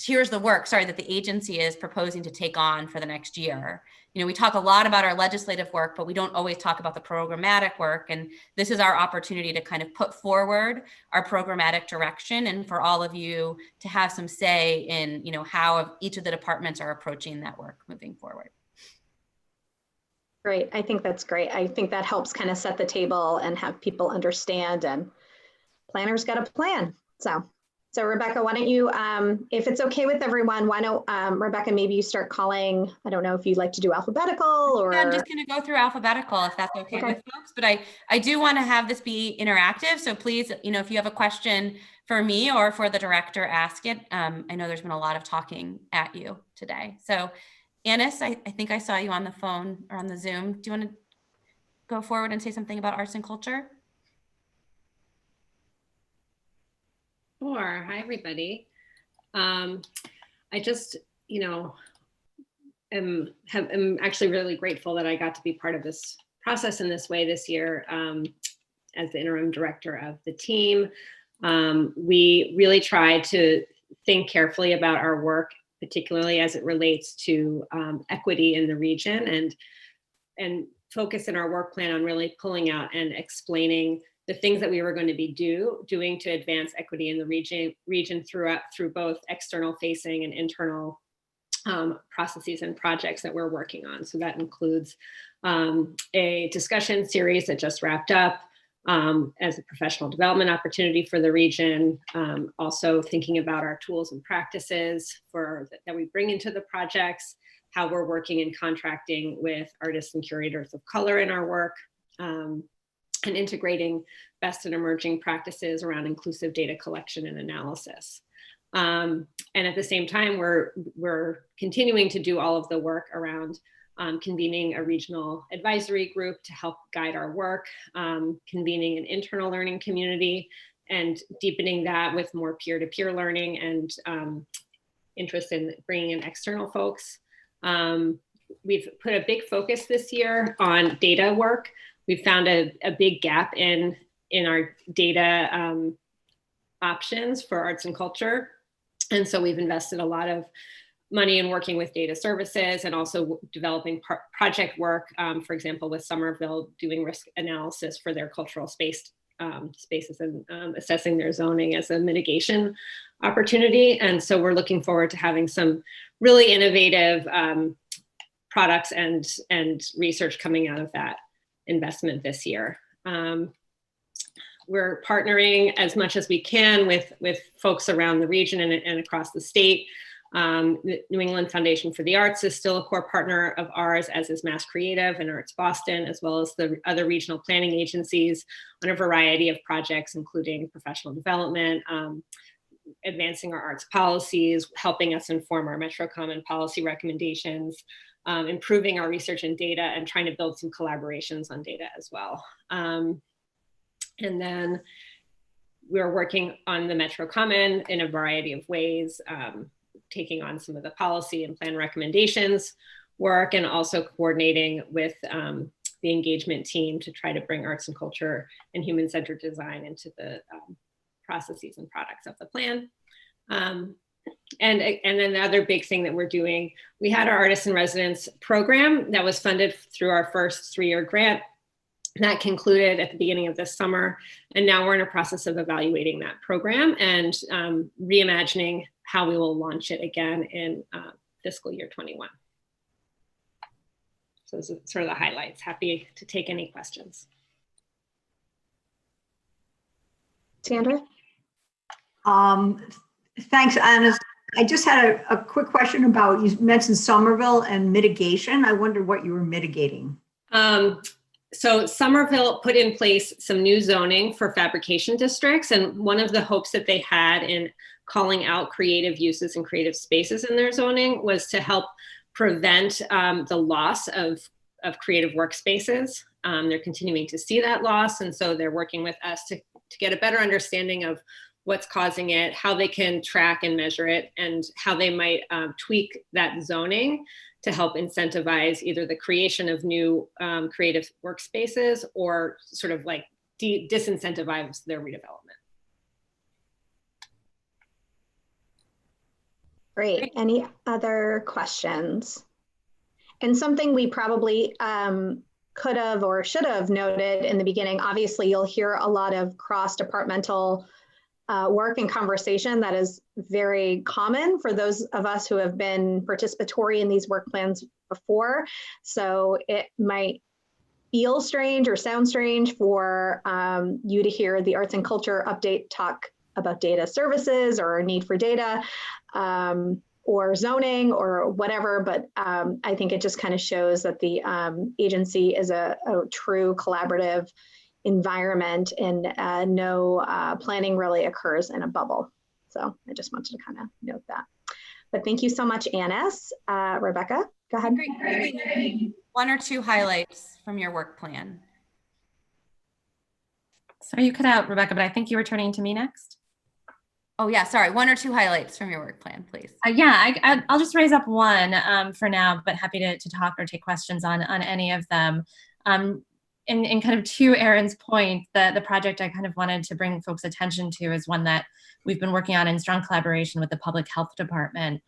here's the work, that the agency is proposing to take on for the next year. We talk a lot about our legislative work, but we don't always talk about the programmatic work. And this is our opportunity to kind of put forward our programmatic direction and for all of you to have some say in, how each of the departments are approaching that work moving forward. Great. I think that's great. I think that helps kind of set the table and have people understand, and planners got a plan. So Rebecca, why don't you, if it's okay with everyone, why don't, Rebecca, maybe you start calling, I don't know if you'd like to do alphabetical or. Yeah, I'm just going to go through alphabetical if that's okay with folks, but I do want to have this be interactive. So please, if you have a question for me or for the director, ask it. I know there's been a lot of talking at you today. So Anis, I think I saw you on the phone or on the Zoom. Do you want to go forward and say something about arts and culture? Sure. Hi, everybody. I just, am actually really grateful that I got to be part of this process in this way this year as the interim director of the team. We really try to think carefully about our work, particularly as it relates to equity in the region, and focus in our work plan on really pulling out and explaining the things that we were going to be doing to advance equity in the region through both external facing and internal processes and projects that we're working on. So that includes a discussion series that just wrapped up as a professional development opportunity for the region. Also thinking about our tools and practices that we bring into the projects, how we're working and contracting with artists and curators of color in our work, and integrating best and emerging practices around inclusive data collection and analysis. And at the same time, we're continuing to do all of the work around convening a regional advisory group to help guide our work, convening an internal learning community, and deepening that with more peer-to-peer learning and interest in bringing in external folks. We've put a big focus this year on data work. We've found a big gap in our data options for arts and culture. And so we've invested a lot of money in working with data services and also developing project work, for example, with Somerville doing risk analysis for their cultural spaces and assessing their zoning as a mitigation opportunity. And so we're looking forward to having some really innovative products and research coming out of that investment this year. We're partnering as much as we can with folks around the region and across the state. The New England Foundation for the Arts is still a core partner of ours, as is Mass Creative and Arts Boston, as well as the other regional planning agencies on a variety of projects, including professional development, advancing our arts policies, helping us inform our Metro Common policy recommendations, improving our research and data, and trying to build some collaborations on data as well. And then we're working on the Metro Common in a variety of ways. taking on some of the policy and plan recommendations work, and also coordinating with the engagement team to try to bring arts and culture and human-centered design into the processes and products of the plan. And then the other big thing that we're doing, we had our Artists in Residence program that was funded through our first 3-year grant. That concluded at the beginning of this summer. And now we're in a process of evaluating that program and reimagining how we will launch it again in fiscal year 21. So those are sort of the highlights. Happy to take any questions. Sandra? Thanks, Anna. I just had a quick question about, you mentioned Somerville and mitigation. I wonder what you were mitigating. So Somerville put in place some new zoning for fabrication districts. And one of the hopes that they had in calling out creative uses and creative spaces in their zoning was to help prevent the loss of creative workspaces. They're continuing to see that loss. And so they're working with us to get a better understanding of what's causing it, how they can track and measure it, and how they might tweak that zoning to help incentivize either the creation of new creative workspaces or sort of like disincentivize their redevelopment. Great. Any other questions? And something we probably could have or should have noted in the beginning, obviously you'll hear a lot of cross-departmental work and conversation that is very common for those of us who have been participatory in these work plans before. So it might feel strange or sound strange for you to hear the arts and culture update talk about data services or need for data or zoning or whatever, but I think it just kind of shows that the agency is a true collaborative environment, and no planning really occurs in a bubble. So I just wanted to kind of note that. But thank you so much, Annis. Rebecca, go ahead. Great. 1 or 2 highlights from your work plan. Sorry, you cut out, Rebecca, but I think you were turning to me next. Oh yeah, sorry. 1 or 2 highlights from your work plan, please. Yeah, I'll just raise up one for now, but happy to talk or take questions on any of them. In kind of to Erin's point, the project I kind of wanted to bring folks' attention to is one that we've been working on in strong collaboration with the Public Health Department,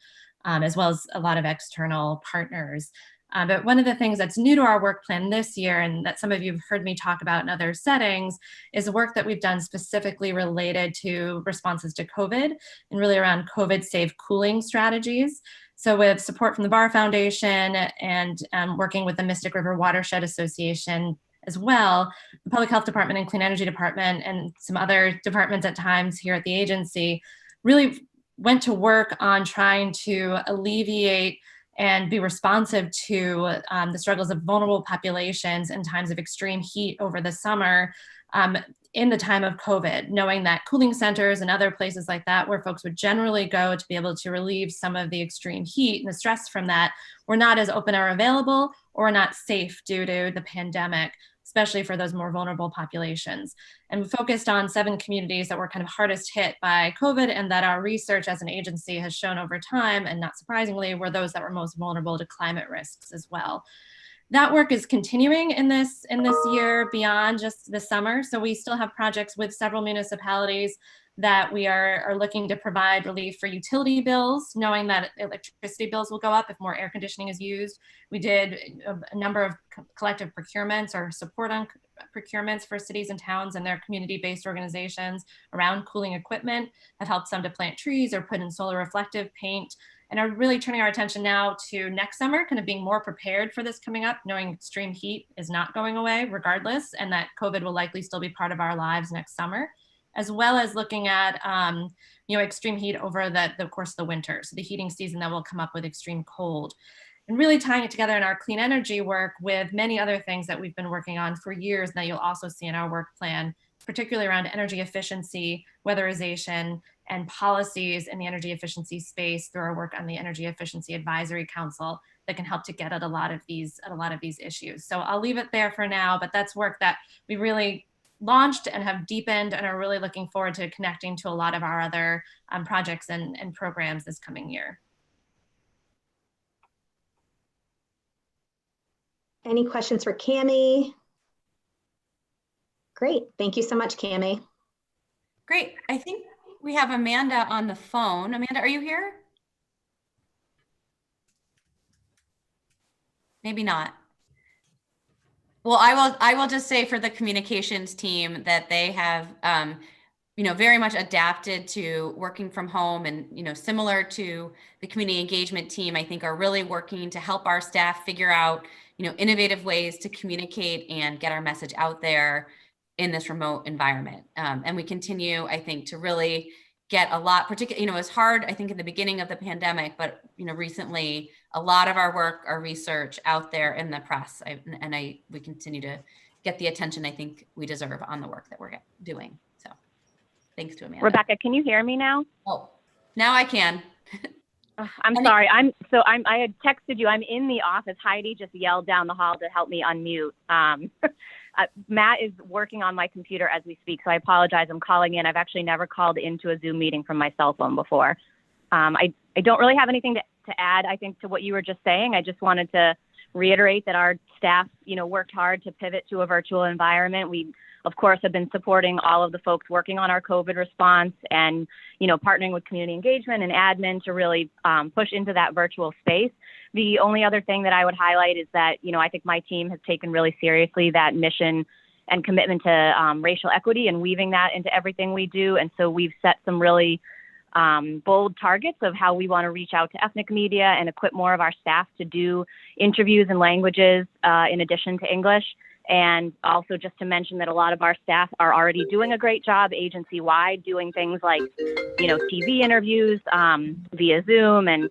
as well as a lot of external partners. But one of the things that's new to our work plan this year, and that some of you have heard me talk about in other settings, is work that we've done specifically related to responses to COVID and really around COVID safe cooling strategies. So with support from the Barr Foundation and working with the Mystic River Watershed Association as well, the Public Health Department and Clean Energy Department and some other departments at times here at the agency really went to work on trying to alleviate and be responsive to the struggles of vulnerable populations in times of extreme heat over the summer in the time of COVID, knowing that cooling centers and other places like that where folks would generally go to be able to relieve some of the extreme heat and the stress from that were not as open or available or not safe due to the pandemic, especially for those more vulnerable populations. And we focused on 7 communities that were kind of hardest hit by COVID, and that our research as an agency has shown over time, and not surprisingly, were those that were most vulnerable to climate risks as well. That work is continuing in this year beyond just the summer. So we still have projects with several municipalities that we are looking to provide relief for utility bills, knowing that electricity bills will go up if more air conditioning is used. We did a number of collective procurements or support on procurements for cities and towns and their community-based organizations around cooling equipment, have helped some to plant trees or put in solar reflective paint, and are really turning our attention now to next summer, kind of being more prepared for this coming up, knowing extreme heat is not going away regardless, and that COVID will likely still be part of our lives next summer, as well as looking at extreme heat over the course of the winter, so the heating season that will come up with extreme cold. And really tying it together in our clean energy work with many other things that we've been working on for years that you'll also see in our work plan, particularly around energy efficiency, weatherization, and policies in the energy efficiency space through our work on the Energy Efficiency Advisory Council that can help to get at a lot of these issues. So I'll leave it there for now, but that's work that we really launched and have deepened and are really looking forward to connecting to a lot of our other projects and programs this coming year. Any questions for Cami? Great. Thank you so much, Cami. Great. I think we have Amanda on the phone. Amanda, are you here? Maybe not. Well, I will just say for the communications team that they have, very much adapted to working from home, and, similar to the community engagement team, I think are really working to help our staff figure out, innovative ways to communicate and get our message out there in this remote environment. And we continue, I think, to really get a lot, particularly, it was hard, I think, in the beginning of the pandemic, but, recently a lot of our work, our research out there in the press, we continue to get the attention I think we deserve on the work that we're doing. So thanks to Amanda. Rebecca, can you hear me now? Oh, now I can. I'm sorry. I had texted you. I'm in the office. Heidi just yelled down the hall to help me unmute. Matt is working on my computer as we speak, so I apologize. I'm calling in. I've actually never called into a Zoom meeting from my cell phone before. I don't really have anything to add, I think, to what you were just saying. I just wanted to reiterate that our staff, worked hard to pivot to a virtual environment. We, of course, have been supporting all of the folks working on our COVID response and, partnering with community engagement and admin to really push into that virtual space. The only other thing that I would highlight is that, I think my team has taken really seriously that mission and commitment to racial equity and weaving that into everything we do. And so we've set some really bold targets of how we want to reach out to ethnic media and equip more of our staff to do interviews in languages in addition to English. And also just to mention that a lot of our staff are already doing a great job agency-wide, doing things like, TV interviews via Zoom and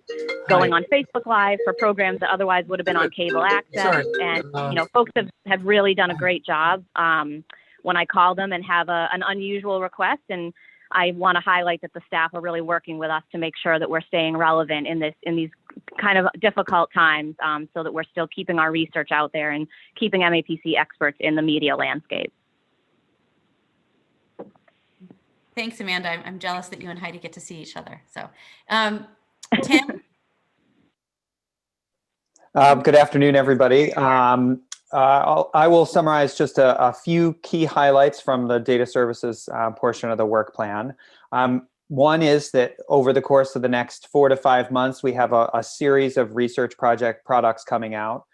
going on Facebook Live for programs that otherwise would have been on cable access. And, folks have really done a great job when I call them and have an unusual request. And I want to highlight that the staff are really working with us to make sure that we're staying relevant in these kind of difficult times, so that we're still keeping our research out there and keeping MAPC experts in the media landscape. Thanks, Amanda. I'm jealous that you and Heidi get to see each other. So, Tim. Good afternoon, everybody. I will summarize just a few key highlights from the data services portion of the work plan. One is that over the course of the next 4 to 5 months, we have a series of research products coming out,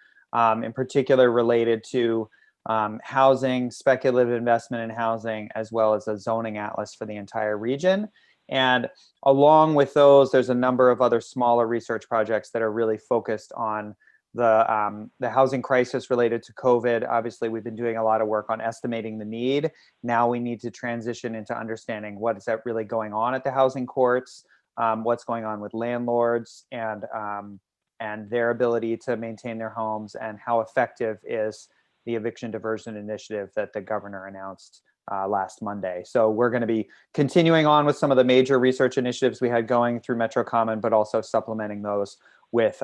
in particular related to housing, speculative investment in housing, as well as a zoning atlas for the entire region. And along with those, there's a number of other smaller research projects that are really focused on the housing crisis related to COVID. Obviously, we've been doing a lot of work on estimating the need. Now we need to transition into understanding what is that really going on at the housing courts, what's going on with landlords and their ability to maintain their homes, and how effective is the eviction diversion initiative that the governor announced last Monday. So we're going to be continuing on with some of the major research initiatives we had going through Metro Common, but also supplementing those with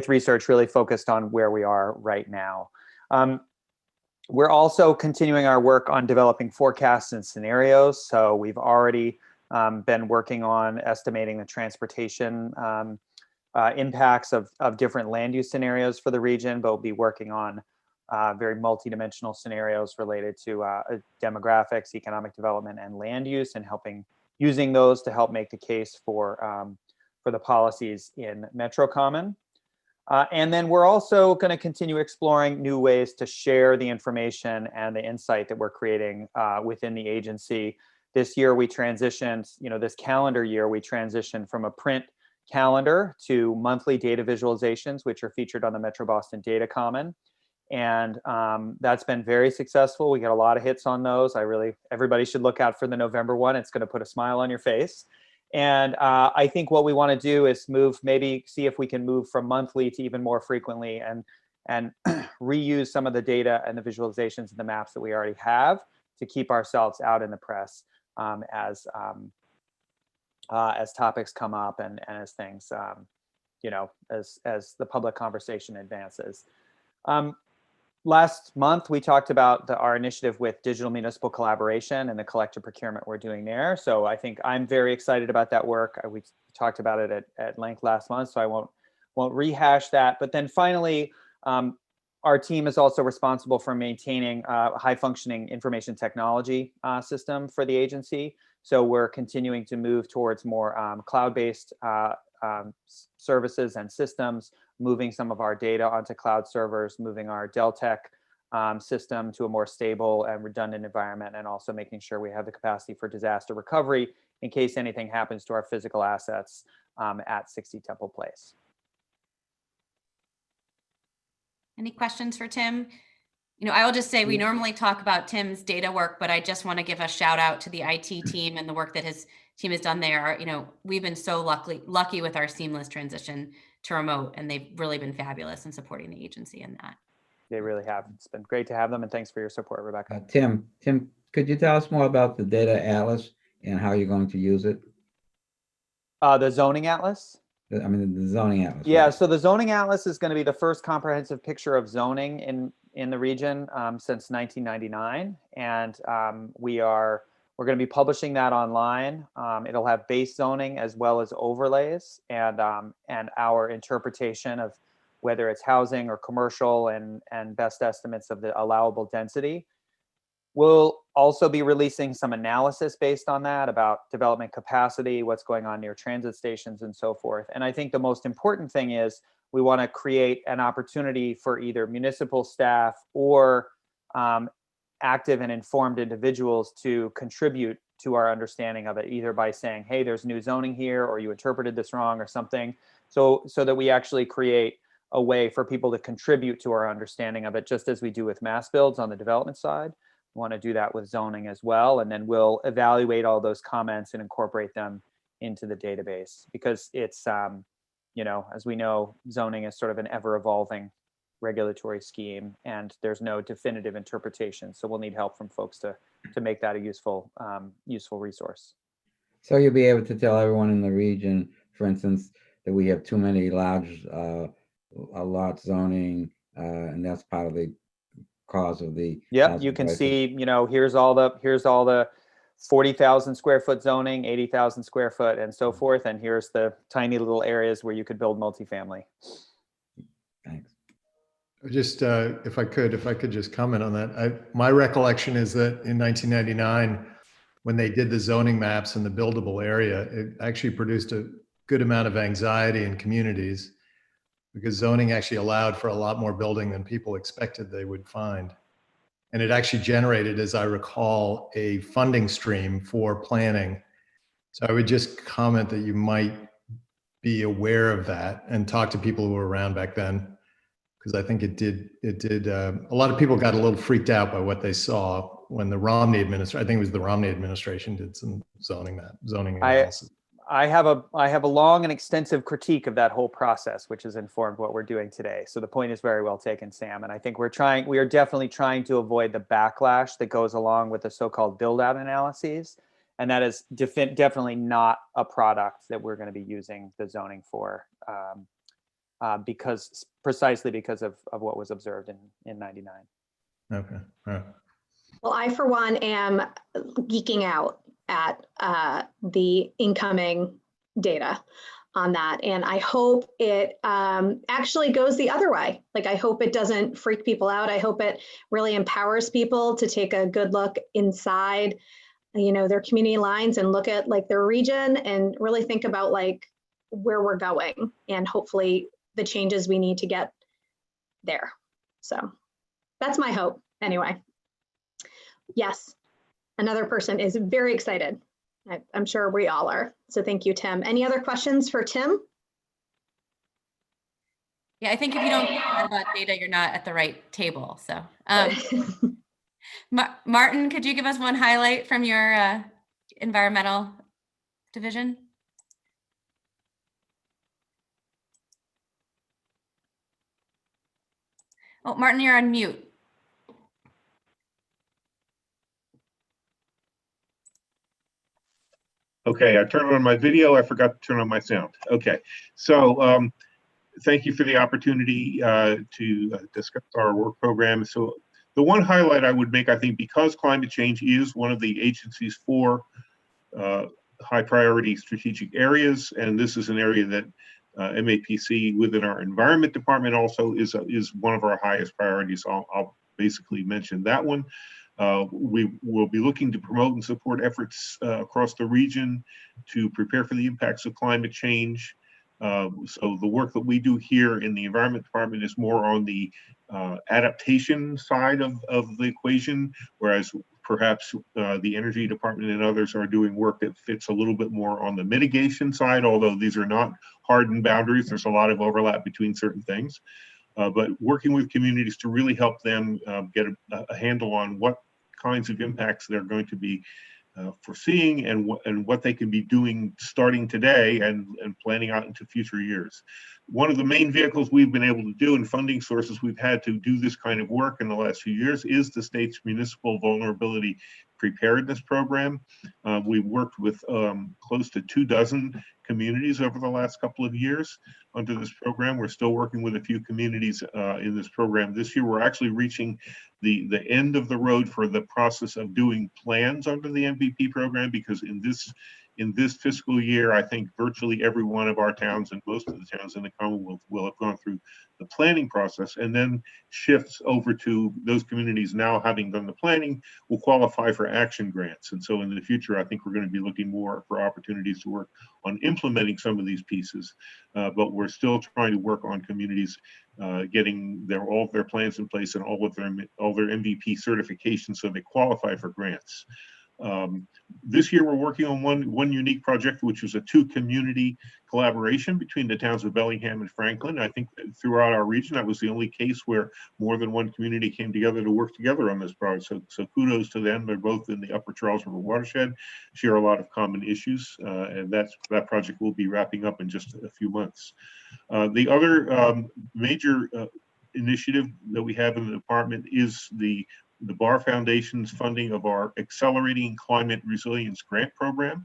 research really focused on where we are right now. We're also continuing our work on developing forecasts and scenarios. So we've already been working on estimating the transportation impacts of different land use scenarios for the region, but we'll be working on very multidimensional scenarios related to demographics, economic development, and land use, and using those to help make the case for the policies in Metro Common. And then we're also going to continue exploring new ways to share the information and the insight that we're creating within the agency. This year we transitioned, this calendar year, we transitioned from a print calendar to monthly data visualizations, which are featured on the Metro Boston Data Common. And that's been very successful. We get a lot of hits on those. Everybody should look out for the November one. It's going to put a smile on your face. And I think what we want to do is see if we can move from monthly to even more frequently, and reuse some of the data and the visualizations and the maps that we already have to keep ourselves out in the press as topics come up and as things, as the public conversation advances. Last month, we talked about our initiative with digital municipal collaboration and the collective procurement we're doing there. So I think I'm very excited about that work. We talked about it at length last month, so I won't rehash that. But then finally, our team is also responsible for maintaining a high-functioning information technology system for the agency. So we're continuing to move towards more cloud-based services and systems, moving some of our data onto cloud servers, moving our Deltec system to a more stable and redundant environment, and also making sure we have the capacity for disaster recovery in case anything happens to our physical assets at 60 Temple Place. Any questions for Tim? I will just say we normally talk about Tim's data work, but I just want to give a shout out to the IT team and the work that his team has done there. We've been so lucky with our seamless transition to remote, and they've really been fabulous in supporting the agency in that. They really have. It's been great to have them, and thanks for your support, Rebecca. Tim, could you tell us more about the data atlas and how you're going to use it? The zoning atlas? I mean, the zoning atlas. Yeah, right? so the zoning atlas is going to be the first comprehensive picture of zoning in the region since 1999, and we're going to be publishing that online. It'll have base zoning as well as overlays, and our interpretation of whether it's housing or commercial and best estimates of the allowable density. We'll also be releasing some analysis based on that about development capacity, what's going on near transit stations, and so forth. And I think the most important thing is we want to create an opportunity for either municipal staff or active and informed individuals to contribute to our understanding of it, either by saying, hey, there's new zoning here, or you interpreted this wrong or something, so that we actually create a way for people to contribute to our understanding of it, just as we do with mass builds on the development side. We want to do that with zoning as well, and then we'll evaluate all those comments and incorporate them into the database, because it's as we know, zoning is sort of an ever-evolving regulatory scheme, and there's no definitive interpretation, so we'll need help from folks to make that a useful resource. So you'll be able to tell everyone in the region, for instance, that we have too many large lot zoning, and that's part of the cause of the. Yep, you can see, here's all the 40,000 square foot zoning, 80,000 square foot, and so forth, and here's the tiny little areas where you could build multifamily. Thanks. Just if I could just comment on that. My recollection is that in 1999, when they did the zoning maps in the buildable area, it actually produced a good amount of anxiety in communities, because zoning actually allowed for a lot more building than people expected they would find. And it actually generated, as I recall, a funding stream for planning. So I would just comment that you might be aware of that and talk to people who were around back then, because I think it did. A lot of people got a little freaked out by what they saw when the Romney administration, I think it was the Romney administration, did some zoning analysis. I have a long and extensive critique of that whole process, which has informed what we're doing today. So the point is very well taken, Sam. And I think we are definitely trying to avoid the backlash that goes along with the so-called build-out analyses. And that is definitely not a product that we're going to be using the zoning for, precisely because of what was observed in 99. Okay. All right. Well, I, for one, am geeking out at the incoming data on that. And I hope it actually goes the other way. Like, I hope it doesn't freak people out. I hope it really empowers people to take a good look inside, their community lines, and look at like their region and really think about like where we're going, and hopefully the changes we need to get there. So that's my hope anyway. Yes. Another person is very excited. I'm sure we all are. So thank you, Tim. Any other questions for Tim? Yeah, I think if you don't care about data, you're not at the right table. So, Martin, could you give us one highlight from your environmental division? Oh, Martin, you're on mute. Okay, I turned on my video. I forgot to turn on my sound. Okay, so thank you for the opportunity to discuss our work program. So the one highlight I would make, I think, because climate change is one of the agency's 4 high priority strategic areas, and this is an area that MAPC within our environment department also is one of our highest priorities. I'll basically mention that one. We will be looking to promote and support efforts across the region to prepare for the impacts of climate change. So the work that we do here in the environment department is more on the adaptation side of the equation, whereas perhaps the energy department and others are doing work that fits a little bit more on the mitigation side, although these are not hardened boundaries. There's a lot of overlap between certain things. But working with communities to really help them get a handle on what kinds of impacts they're going to be foreseeing and what they can be doing starting today and planning out into future years. One of the main vehicles we've been able to do and funding sources we've had to do this kind of work in the last few years is the state's municipal vulnerability preparedness program. We've worked with close to 24 communities over the last couple of years under this program. We're still working with a few communities in this program this year. We're actually reaching the end of the road for the process of doing plans under the MVP program, because in this fiscal year, I think virtually every one of our towns and most of the towns in the Commonwealth will have gone through the planning process, and then shifts over to those communities now having done the planning will qualify for action grants. And so in the future, I think we're going to be looking more for opportunities to work on implementing some of these pieces, but we're still trying to work on communities getting all of their plans in place and all their MVP certifications so they qualify for grants. This year we're working on one unique project, which was a 2-community collaboration between the towns of Bellingham and Franklin. I think that throughout our region, that was the only case where more than one community came together to work together on this project. So kudos to them. They're both in the Upper Charles River watershed, share a lot of common issues, and that project will be wrapping up in just a few months. The other major initiative that we have in the department is the Barr Foundation's funding of our Accelerating Climate Resilience Grant Program.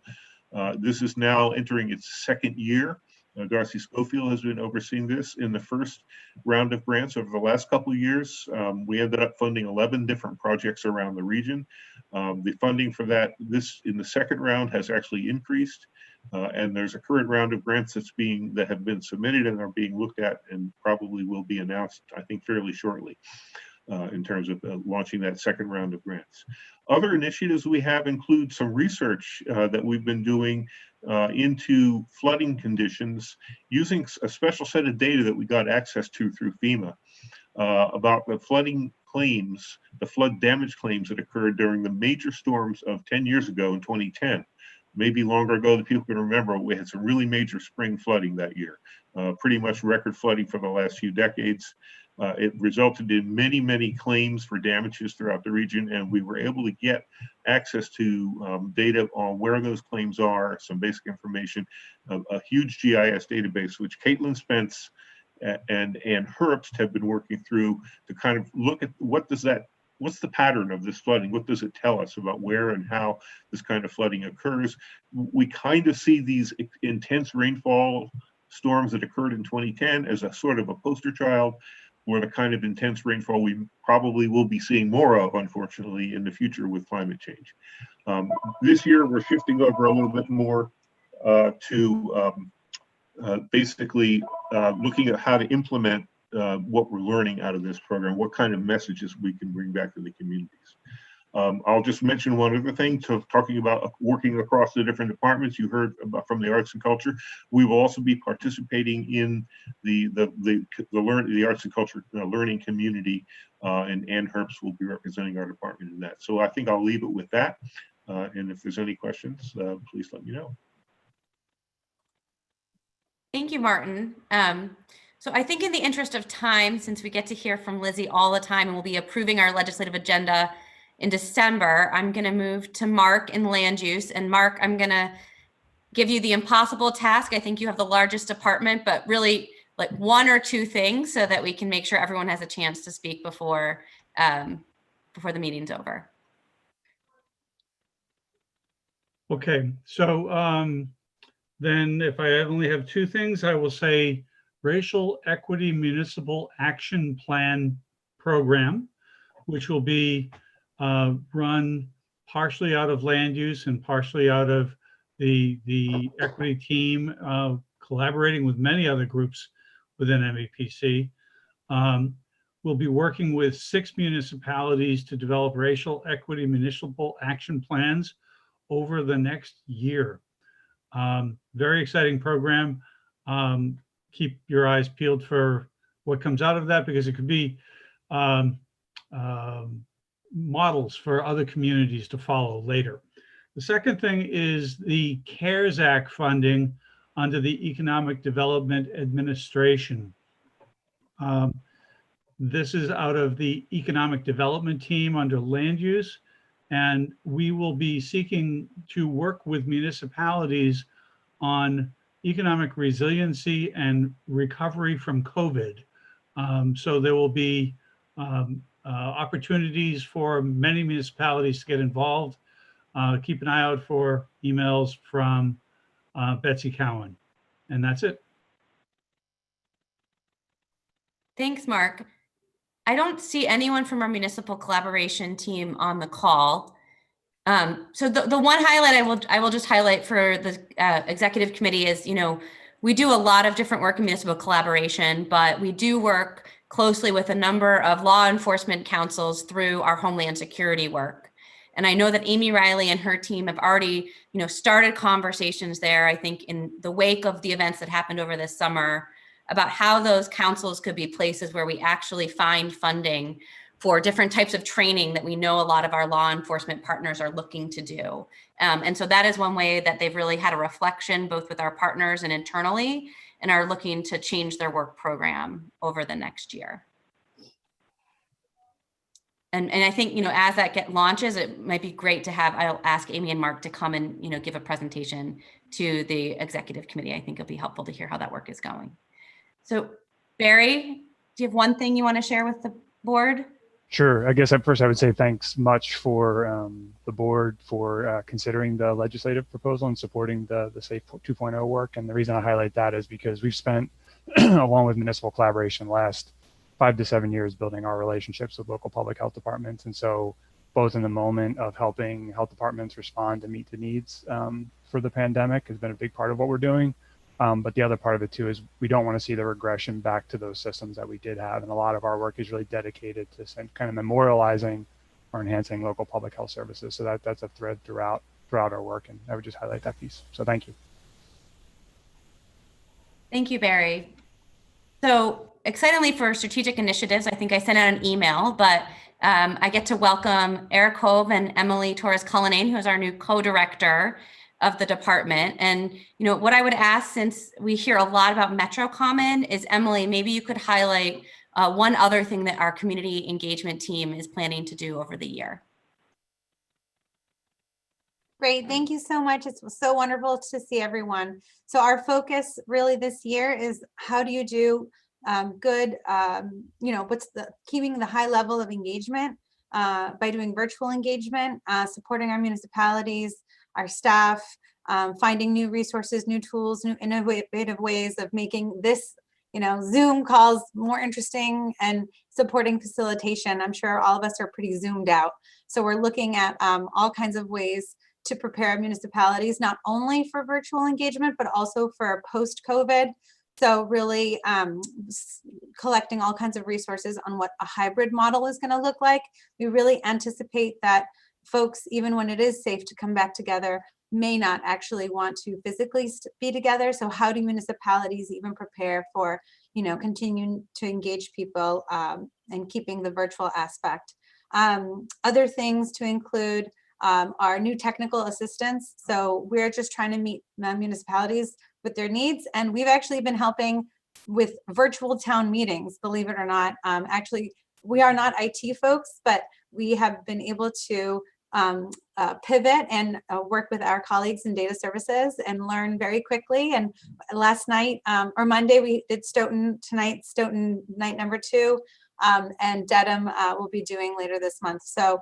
This is now entering its 2nd year. Darcy Schofield has been overseeing this. In the first round of grants over the last couple of years, we ended up funding 11 different projects around the region. The funding for that in the second round has actually increased, and there's a current round of grants that have been submitted and are being looked at and probably will be announced, I think, fairly shortly. In terms of launching that second round of grants. Other initiatives we have include some research that we've been doing into flooding conditions using a special set of data that we got access to through FEMA about the flooding claims, the flood damage claims that occurred during the major storms of 10 years ago in 2010. Maybe longer ago that people can remember, we had some really major spring flooding that year, pretty much record flooding for the last few decades. It resulted in many, many claims for damages throughout the region, and we were able to get access to data on where those claims are, some basic information, a huge GIS database, which Caitlin Spence and Ann Herbst have been working through to kind of look at what's the pattern of this flooding? What does it tell us about where and how this kind of flooding occurs? We kind of see these intense rainfall storms that occurred in 2010 as a sort of a poster child for the kind of intense rainfall we probably will be seeing more of, unfortunately, in the future with climate change. This year, we're shifting over a little bit more to basically looking at how to implement what we're learning out of this program, what kind of messages we can bring back to the communities. I'll just mention one other thing, talking about working across the different departments. You heard about from the arts and culture. We will also be participating in the arts and culture learning community, and Ann Herbst will be representing our department in that. So I think I'll leave it with that. And if there's any questions, please let me know. Thank you, Martin. So I think in the interest of time, since we get to hear from Lizzie all the time and we'll be approving our legislative agenda in December, I'm going to move to Mark in land use. And Mark, I'm going to give you the impossible task. I think you have the largest department, but really like 1 or 2 things so that we can make sure everyone has a chance to speak before the meeting's over. Okay, so then if I only have 2 things, I will say Racial Equity Municipal Action Plan Program, which will be run partially out of land use and partially out of the equity team, collaborating with many other groups within MEPC. We'll be working with 6 municipalities to develop racial equity municipal action plans over the next year. Very exciting program. Keep your eyes peeled for what comes out of that, because it could be models for other communities to follow later. The second thing is the CARES Act funding under the Economic Development Administration. This is out of the Economic Development team under land use, and we will be seeking to work with municipalities on economic resiliency and recovery from COVID. So there will be opportunities for many municipalities to get involved. Keep an eye out for emails from Betsy Cowan. And that's it. Thanks, Mark. I don't see anyone from our municipal collaboration team on the call. So the one highlight I will just highlight for the executive committee is, we do a lot of different work in municipal collaboration, but we do work closely with a number of law enforcement councils through our Homeland Security work. And I know that Amy Riley and her team have already, started conversations there, I think in the wake of the events that happened over this summer, about how those councils could be places where we actually find funding for different types of training that we know a lot of our law enforcement partners are looking to do. And so that is one way that they've really had a reflection both with our partners and internally, and are looking to change their work program over the next year. And I think, as that launches, it might be great to have, I'll ask Amy and Mark to come and, give a presentation to the executive committee. I think it'll be helpful to hear how that work is going. So Barry, do you have one thing you want to share with the board? Sure. I guess at first I would say thanks much for the board for considering the legislative proposal and supporting the SAFE 2.0 work. And the reason I highlight that is because we've spent, along with municipal collaboration, the last 5 to 7 years building our relationships with local public health departments. And so both in the moment of helping health departments respond and meet the needs for the pandemic has been a big part of what we're doing. But the other part of it too is we don't want to see the regression back to those systems that we did have. And a lot of our work is really dedicated to kind of memorializing or enhancing local public health services. So that's a thread throughout our work. And I would just highlight that piece. So thank you. Thank you, Barry. So excitingly for strategic initiatives, I think I sent out an email, but I get to welcome Eric Hove and Emily Torres-Cullinane, who is our new co-director of the department. And, what I would ask, since we hear a lot about Metro Common, is Emily, maybe you could highlight one other thing that our community engagement team is planning to do over the year. Great, thank you so much. It's so wonderful to see everyone. So our focus really this year is how do you do good, keeping the high level of engagement by doing virtual engagement, supporting our municipalities, our staff, finding new resources, new tools, new innovative ways of making this, Zoom calls more interesting, and supporting facilitation. I'm sure all of us are pretty zoomed out. So we're looking at all kinds of ways to prepare municipalities, not only for virtual engagement, but also for post-COVID. So really collecting all kinds of resources on what a hybrid model is going to look like. We really anticipate that folks, even when it is safe to come back together, may not actually want to physically be together. So how do municipalities even prepare for, continuing to engage people and keeping the virtual aspect? Other things to include are new technical assistance. So we're just trying to meet municipalities with their needs. And we've actually been helping with virtual town meetings, believe it or not. Actually, we are not IT folks, but we have been able to pivot and work with our colleagues in data services and learn very quickly. And last night or Monday, we did Stoughton night number 2, and Dedham will be doing later this month. So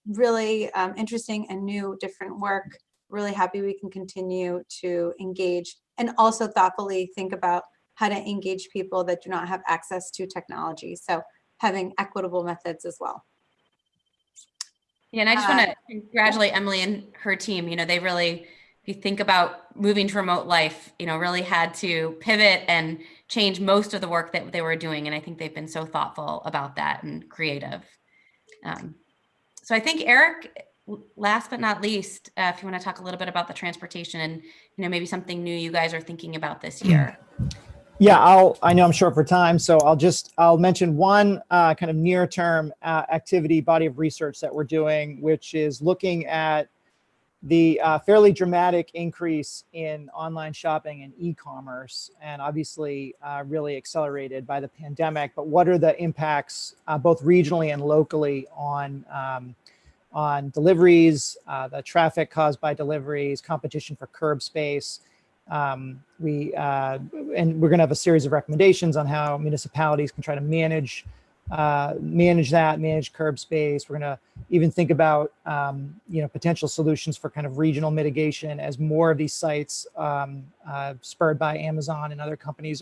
really interesting and new, different work. Really happy we can continue to engage and also thoughtfully think about how to engage people that do not have access to technology. So having equitable methods as well. Yeah, and I just want to congratulate Emily and her team. You know, they really, if you think about moving to remote life, you know, really had to pivot and change most of the work that they were doing. And I think they've been so thoughtful about that and creative. So I think, Eric, last but not least, if you want to talk a little bit about the transportation and, you know, maybe something new you guys are thinking about this year. Yeah, I know I'm short for time, so I'll mention one kind of near-term activity body of research that we're doing, which is looking at the fairly dramatic increase in online shopping and e-commerce, and obviously really accelerated by the pandemic. But what are the impacts both regionally and locally on deliveries, the traffic caused by deliveries, competition for curb space? And we're going to have a series of recommendations on how municipalities can try to manage curb space. We're going to even think about potential solutions for kind of regional mitigation as more of these sites spurred by Amazon and other companies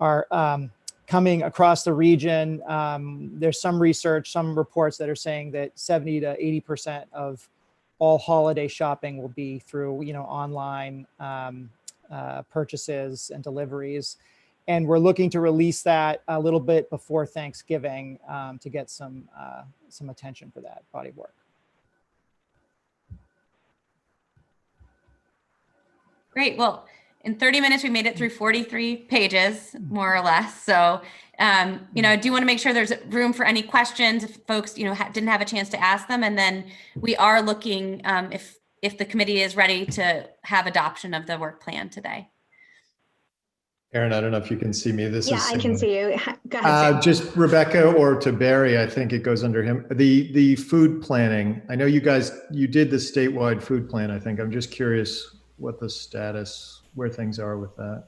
are coming across the region. There's some research, some reports that are saying that 70 to 80% of all holiday shopping will be through, online purchases and deliveries. And we're looking to release that a little bit before Thanksgiving to get some attention for that body of work. Great. Well, in 30 minutes, we made it through 43 pages, more or less. So, I do want to make sure there's room for any questions if folks, didn't have a chance to ask them. And then we are looking if the committee is ready to have adoption of the work plan today. Aaron, I don't know if you can see me. Yeah, I can see you. Go ahead, Sam. Just Rebecca or to Barry, I think it goes under him. The food planning. I know you guys, you did the statewide food plan, I think. I'm just curious what the status, where things are with that.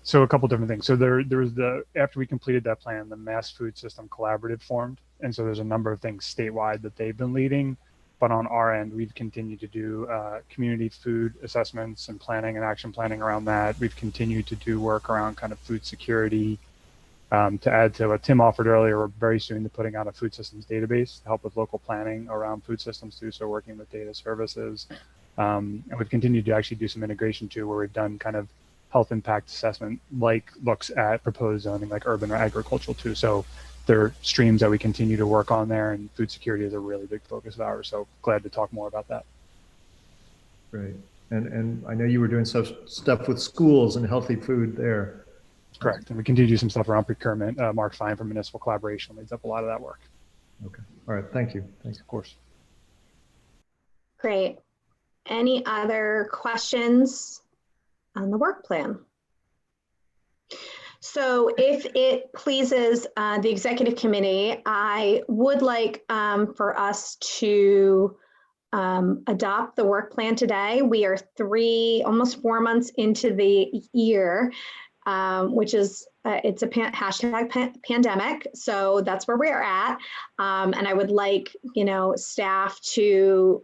So a couple different things. So there was after we completed that plan, the Mass Food System Collaborative formed. And so there's a number of things statewide that they've been leading. But on our end, we've continued to do community food assessments and planning and action planning around that. We've continued to do work around kind of food security. To add to what Tim offered earlier, we're very soon to putting out a food systems database to help with local planning around food systems too. So working with data services. And we've continued to actually do some integration too, where we've done kind of health impact assessment, like looks at proposed zoning, like urban or agricultural too. So there are streams that we continue to work on there, and food security is a really big focus of ours. So glad to talk more about that. Great. And I know you were doing stuff with schools and healthy food there. Correct. And we continue to do some stuff around procurement. Mark Fine from Municipal Collaboration leads up a lot of that work. Okay. All right. Thank you. Thanks. Of course. Great. Any other questions on the work plan? So if it pleases the executive committee, I would like for us to adopt the work plan today. We are almost 4 months into the year, which is, it's a hashtag pandemic. So that's where we are at. And I would like, staff to,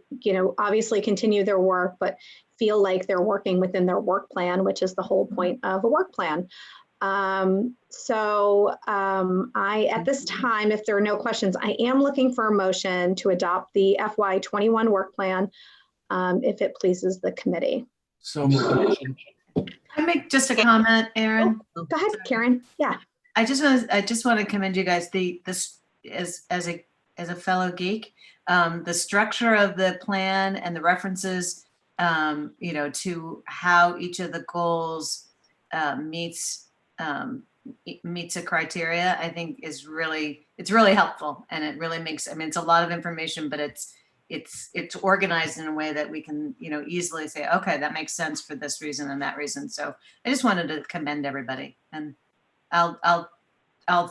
obviously continue their work, but feel like they're working within their work plan, which is the whole point of a work plan. At this time, if there are no questions, I am looking for a motion to adopt the FY21 work plan, if it pleases the committee. So moved. I make just a comment, Aaron. Go ahead, Karen. Yeah. I just want to commend you guys. This as a fellow geek, the structure of the plan and the references, to how each of the goals meets a criteria, I think it's really helpful, and it really makes. I mean, it's a lot of information, but it's organized in a way that we can easily say, okay, that makes sense for this reason and that reason. So I just wanted to commend everybody, and I'll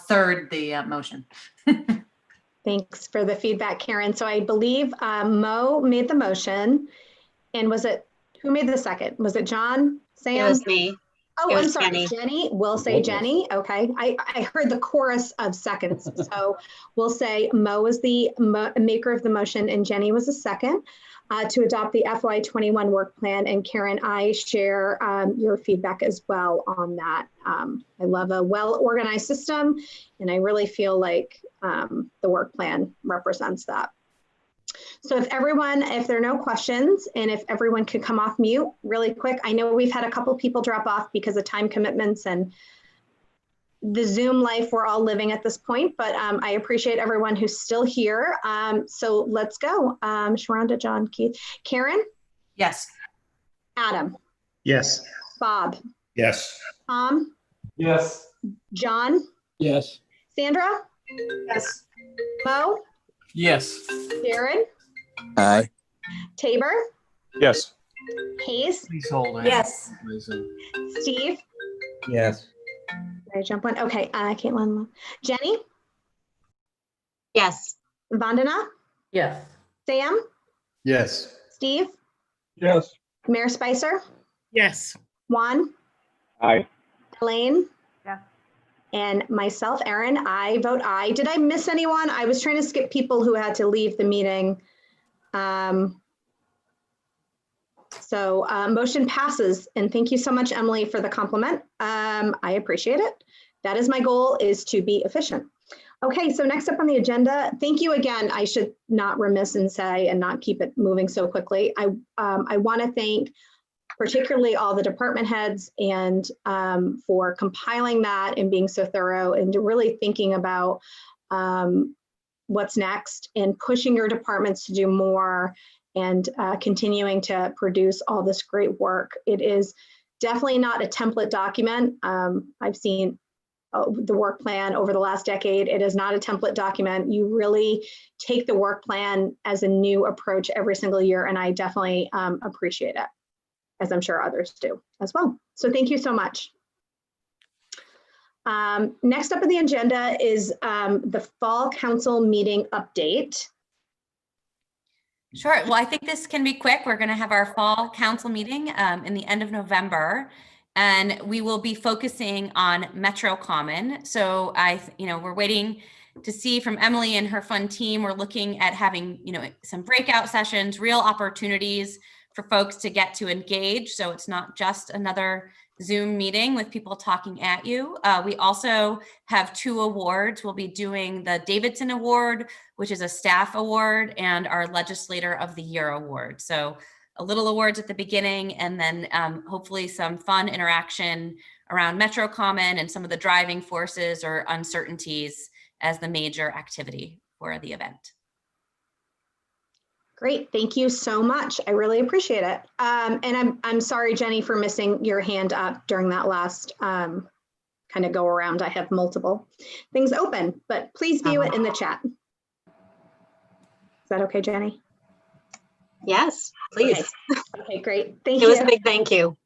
third the motion. Thanks for the feedback, Karen. So I believe Mo made the motion, and who made the second? Was it John? Sam? It was me. Oh, It I'm was sorry, Jenny. Jenny. We'll say Jenny. Okay. I heard the chorus of seconds. So we'll say Mo was the maker of the motion and Jenny was the second to adopt the FY21 work plan. And Karen, I share your feedback as well on that. I love a well-organized system, and I really feel like the work plan represents that. So if there are no questions, and if everyone could come off mute really quick. I know we've had a couple people drop off because of time commitments and the Zoom life we're all living at this point, but I appreciate everyone who's still here. So let's go. Sharonda, John, Keith, Karen? Yes. Adam? Yes. Bob? Yes. Tom? Yes. John? Yes. Sandra? Yes. Mo? Yes. Jared? Aye. Tabor? Yes. Hayes? Please hold on. Yes. Steve? Yes. Did I jump one? Okay, Caitlin. Jenny? Yes. Vandana? Yes. Sam? Yes. Steve? Yes. Mayor Spicer? Yes. Juan? Aye. Elaine? Yes. And myself, Erin, I vote aye. Did I miss anyone? I was trying to skip people who had to leave the meeting. So motion passes, and thank you so much, Emily, for the compliment. I appreciate it. That is my goal, is to be efficient. Okay, so next up on the agenda, thank you again. I should not remiss and say and not keep it moving so quickly. I want to thank particularly all the department heads and for compiling that and being so thorough and really thinking about what's next and pushing your departments to do more and continuing to produce all this great work. It is definitely not a template document. I've seen the work plan over the last decade. It is not a template document. You really take the work plan as a new approach every single year, and I definitely appreciate it, as I'm sure others do as well. So thank you so much. Next up on the agenda is the fall council meeting update. Sure. Well, I think this can be quick. We're going to have our fall council meeting in the end of November, and we will be focusing on Metro Common. So we're waiting to see from Emily and her fun team. We're looking at having, some breakout sessions, real opportunities for folks to get to engage. So it's not just another Zoom meeting with people talking at you. We also have 2 awards. We'll be doing the Davidson Award, which is a staff award, and our Legislator of the Year award. So a little awards at the beginning, and then hopefully some fun interaction around Metro Common and some of the driving forces or uncertainties as the major activity for the event. Great, thank you so much. I really appreciate it. And I'm sorry, Jenny, for missing your hand up during that last kind of go around. I have multiple things open, but please view it in the chat. Is that okay, Jenny? Yes, please. Okay, great. Thank you. It was a big thank you.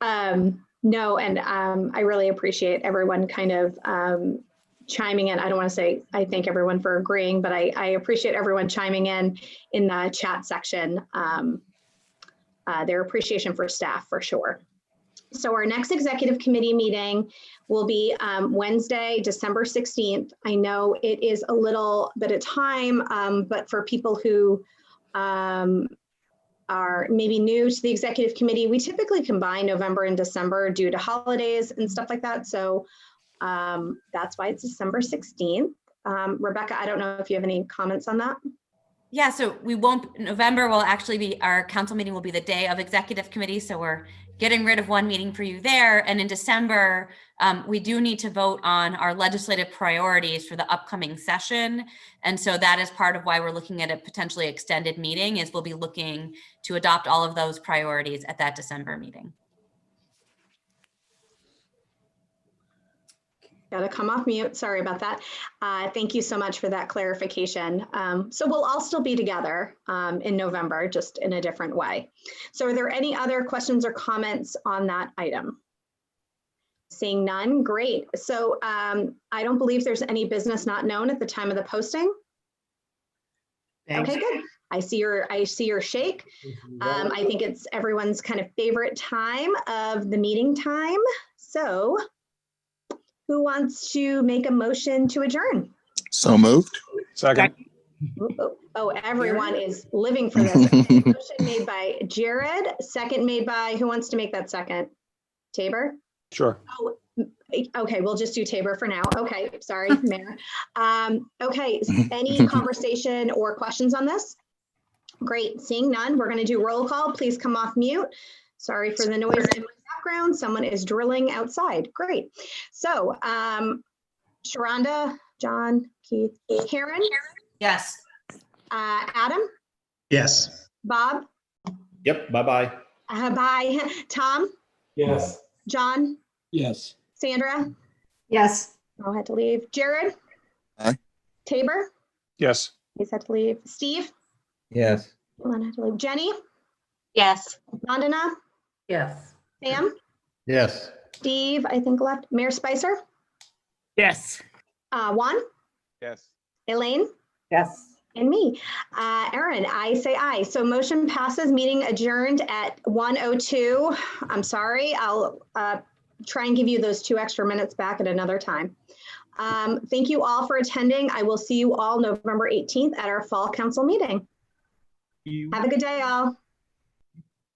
No, and I really appreciate everyone kind of chiming in. I don't want to say I thank everyone for agreeing, but I appreciate everyone chiming in the chat section, their appreciation for staff for sure. So our next executive committee meeting will be Wednesday, December 16th. I know it is a little bit of time, but for people who are maybe new to the executive committee, we typically combine November and December due to holidays and stuff like that. So that's why it's December 16th. Rebecca, I don't know if you have any comments on that. Yeah, so November will actually be, our council meeting will be the day of executive committee. So we're getting rid of one meeting for you there. And in December, we do need to vote on our legislative priorities for the upcoming session. And so that is part of why we're looking at a potentially extended meeting, is we'll be looking to adopt all of those priorities at that December meeting. Got to come off mute. Sorry about that. Thank you so much for that clarification. So we'll all still be together in November, just in a different way. So are there any other questions or comments on that item? Seeing none, great. So I don't believe there's any business not known at the time of the posting. Thanks. Okay, good. I see your shake. I think it's everyone's kind of favorite time of the meeting time. So who wants to make a motion to adjourn? So moved. Second. Oh, everyone is living for this. Motion made by Jared, second made by, who wants to make that second? Tabor? Sure. Oh, okay, we'll just do Tabor for now. Okay, sorry, Mayor. Okay, any conversation or questions on this? Great, seeing none, we're gonna do roll call. Please come off mute. Sorry for the noise in the background. Someone is drilling outside. Great. So, Sharonda, John, Keith, Karen? Yes. Adam? Yes. Bob? Yep. Bye-bye. Bye. Tom? Yes. John? Yes. Sandra? Yes. I had to leave. Jared? Aye. Tabor? Yes. He's had to leave. Steve? Yes. Ellen had to leave. Jenny? Yes. Vandana? Yes. Sam? Yes. Steve, I think left. Mayor Spicer? Yes. Juan? Yes. Elaine? Yes. And me. Erin, I say aye. So motion passes, meeting adjourned at 1:02. I'm sorry, I'll try and give you those 2 extra minutes back at another time. Thank you all for attending. I will see you all November 18th at our fall council meeting. Have a good day, all.